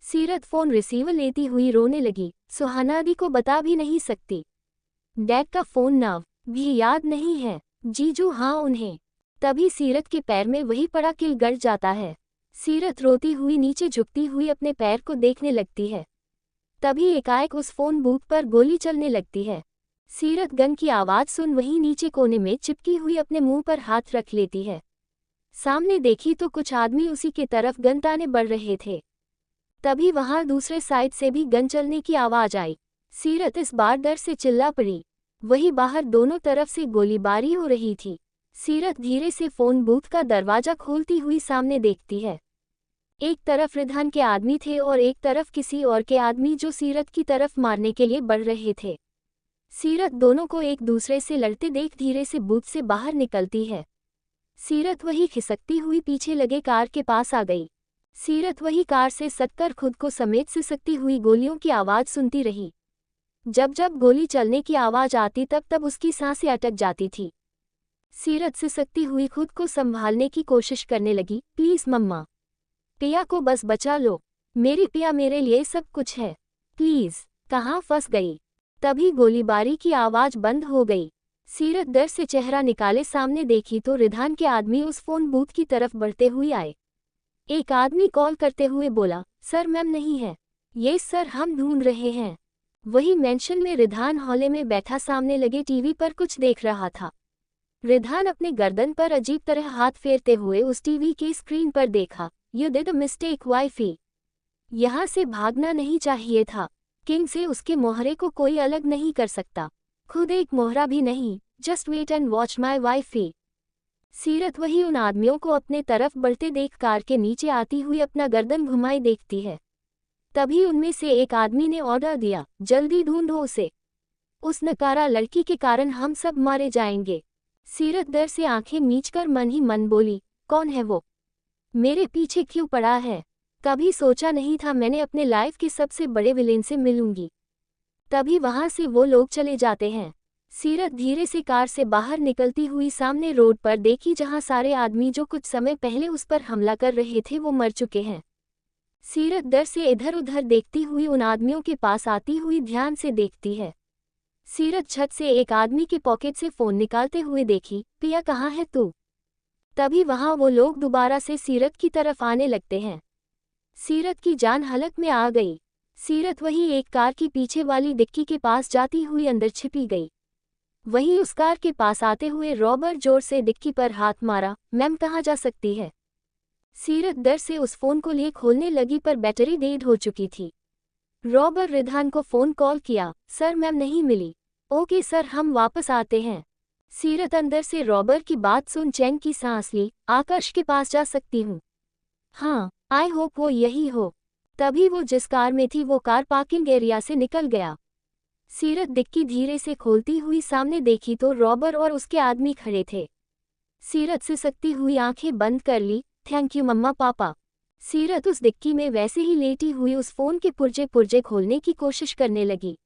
सीरत फोन रिसीवर लेती हुई रोने लगी। सुहाना दी को बता भी नहीं सकती। डैड का फोन नाम भी याद नहीं है। जीजू हाँ उन्हें। तभी सीरत के पैर में वही पड़ा किल गड़ जाता है। सीरत रोती हुई नीचे झुकती हुई अपने पैर को देखने लगती है। तभी एकाएक उस फोन बूथ पर गोली चलने लगती है। सीरत गन की आवाज़ सुन वहीं नीचे कोने में चिपकी हुई अपने मुंह पर हाथ रख लेती है। सामने देखी तो कुछ आदमी उसी के तरफ गन ताने बढ़ रहे थे। तभी वहां दूसरे साइड से भी गन चलने की आवाज़ आई। सीरत इस बार डर से चिल्ला पड़ी। वही बाहर दोनों तरफ से गोलीबारी हो रही थी। सीरत धीरे से फोन बूथ का दरवाजा खोलती हुई सामने देखती है। एक तरफ रिधान के आदमी थे और एक तरफ किसी और के आदमी जो सीरत की तरफ मारने के लिए बढ़ रहे थे। सीरत दोनों को एक दूसरे से लड़ते देख धीरे से बूथ से बाहर निकलती है। सीरत वही खिसकती हुई पीछे लगे कार के पास आ गई। सीरत वही कार से सटकर खुद को समेत सिसकती हुई गोलियों की आवाज़ सुनती रही। जब जब गोली चलने की आवाज़ आती तब तब उसकी सांसें अटक जाती थी। सीरत सिसकती हुई खुद को संभालने की कोशिश करने लगी। प्लीज़ मम्मा, पिया को बस बचा लो। मेरी पिया मेरे लिए सब कुछ है, प्लीज़। कहाँ फंस गई? तभी गोलीबारी की आवाज़ बंद हो गई। सीरत डर से चेहरा निकाले सामने देखी तो रिधान के आदमी उस फोन बूथ की तरफ बढ़ते हुए आए। एक आदमी कॉल करते हुए बोला, सर मैम नहीं है। ये सर हम ढूंढ रहे हैं। वही मेंशन में रिधान हॉले में बैठा सामने लगे टीवी पर कुछ देख रहा था। रिधान अपने गर्दन पर अजीब तरह हाथ फेरते हुए उस टीवी के स्क्रीन पर देखा। You did a mistake wifey. यहाँ से भागना नहीं चाहिए था। किंग से उसके मोहरे को कोई अलग नहीं कर सकता, खुद एक मोहरा भी नहीं। Just wait and watch my wifey. Seerat वही उन आदमियों को अपने तरफ बढ़ते देख कार के नीचे आती हुई अपना गर्दन घुमाए देखती है। तभी उनमें से एक आदमी ने ऑर्डर दिया, जल्दी ढूंढो उसे, उस नकारा लड़की के कारण हम सब मारे जाएंगे। सीरत डर से आंखें मीचकर मन ही मन बोली, कौन है वो, मेरे पीछे क्यों पड़ा है? कभी सोचा नहीं था मैंने अपने लाइफ के सबसे बड़े विलेन से मिलूंगी। तभी वहां से वो लोग चले जाते हैं। सीरत धीरे से कार से बाहर निकलती हुई सामने रोड पर देखी, जहां सारे आदमी जो कुछ समय पहले उस पर हमला कर रहे थे वो मर चुके हैं। सीरत डर से इधर उधर देखती हुई उन आदमियों के पास आती हुई ध्यान से देखती है। सीरत छत से एक आदमी के पॉकेट से फोन निकालते हुए देखी, पिया कहाँ है तू? तभी वहां वो लोग दोबारा से सीरत की तरफ आने लगते हैं। सीरत की जान हलक में आ गई। सीरत वही एक कार की पीछे वाली डिक्की के पास जाती हुई अंदर छिपी गई। वहीं उस कार के पास आते हुए रॉबर जोर से डिक्की पर हाथ मारा, मैम कहाँ जा सकती है? सीरत डर से उस फोन को लिए खोलने लगी पर बैटरी डेड हो चुकी थी। रॉबर रिधान को फोन कॉल किया, सर मैम नहीं मिली। ओके सर हम वापस आते हैं। सीरत अंदर से रॉबर की बात सुन चैन की सांस ली, आकाश के पास जा सकती हूँ? हाँ, आई होप वो यही हो। तभी वो जिस कार में थी वो कार पार्किंग एरिया से निकल गया। सीरत डिक्की धीरे से खोलती हुई सामने देखी तो रॉबर और उसके आदमी खड़े थे। सीरत सिसकती हुई आंखें बंद कर ली, थैंक यू मम्मा पापा। सीरत उस डिक्की में वैसे ही लेटी हुई उस फोन के पुर्जे पुर्जे खोलने की कोशिश करने लगी।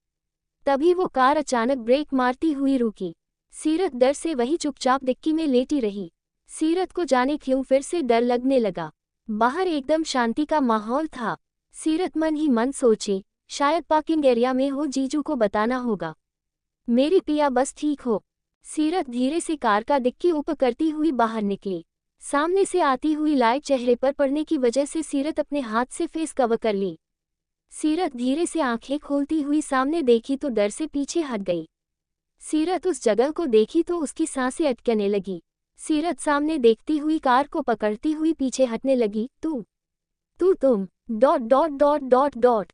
तभी वो कार अचानक ब्रेक मारती हुई रुकी। सीरत डर से वही चुपचाप डिक्की में लेटी रही। सीरत को जाने क्यों फिर से डर लगने लगा। बाहर एकदम शांति का माहौल था। सीरत मन ही मन सोची, शायद पार्किंग एरिया में हो, जीजू को बताना होगा, मेरी पिया बस ठीक हो। सीरत धीरे से कार का डिक्की ऊपर करती हुई बाहर निकली। सामने से आती हुई लाइट चेहरे पर पड़ने की वजह से सीरत अपने हाथ से फेस कवर कर ली। सीरत धीरे से आंखें खोलती हुई सामने देखी तो डर से पीछे हट गई। सीरत उस जगह को देखी तो उसकी सांसें अटकने लगी। सीरत सामने देखती हुई कार को पकड़ती हुई पीछे हटने लगी। तुम dot dot dot dot dot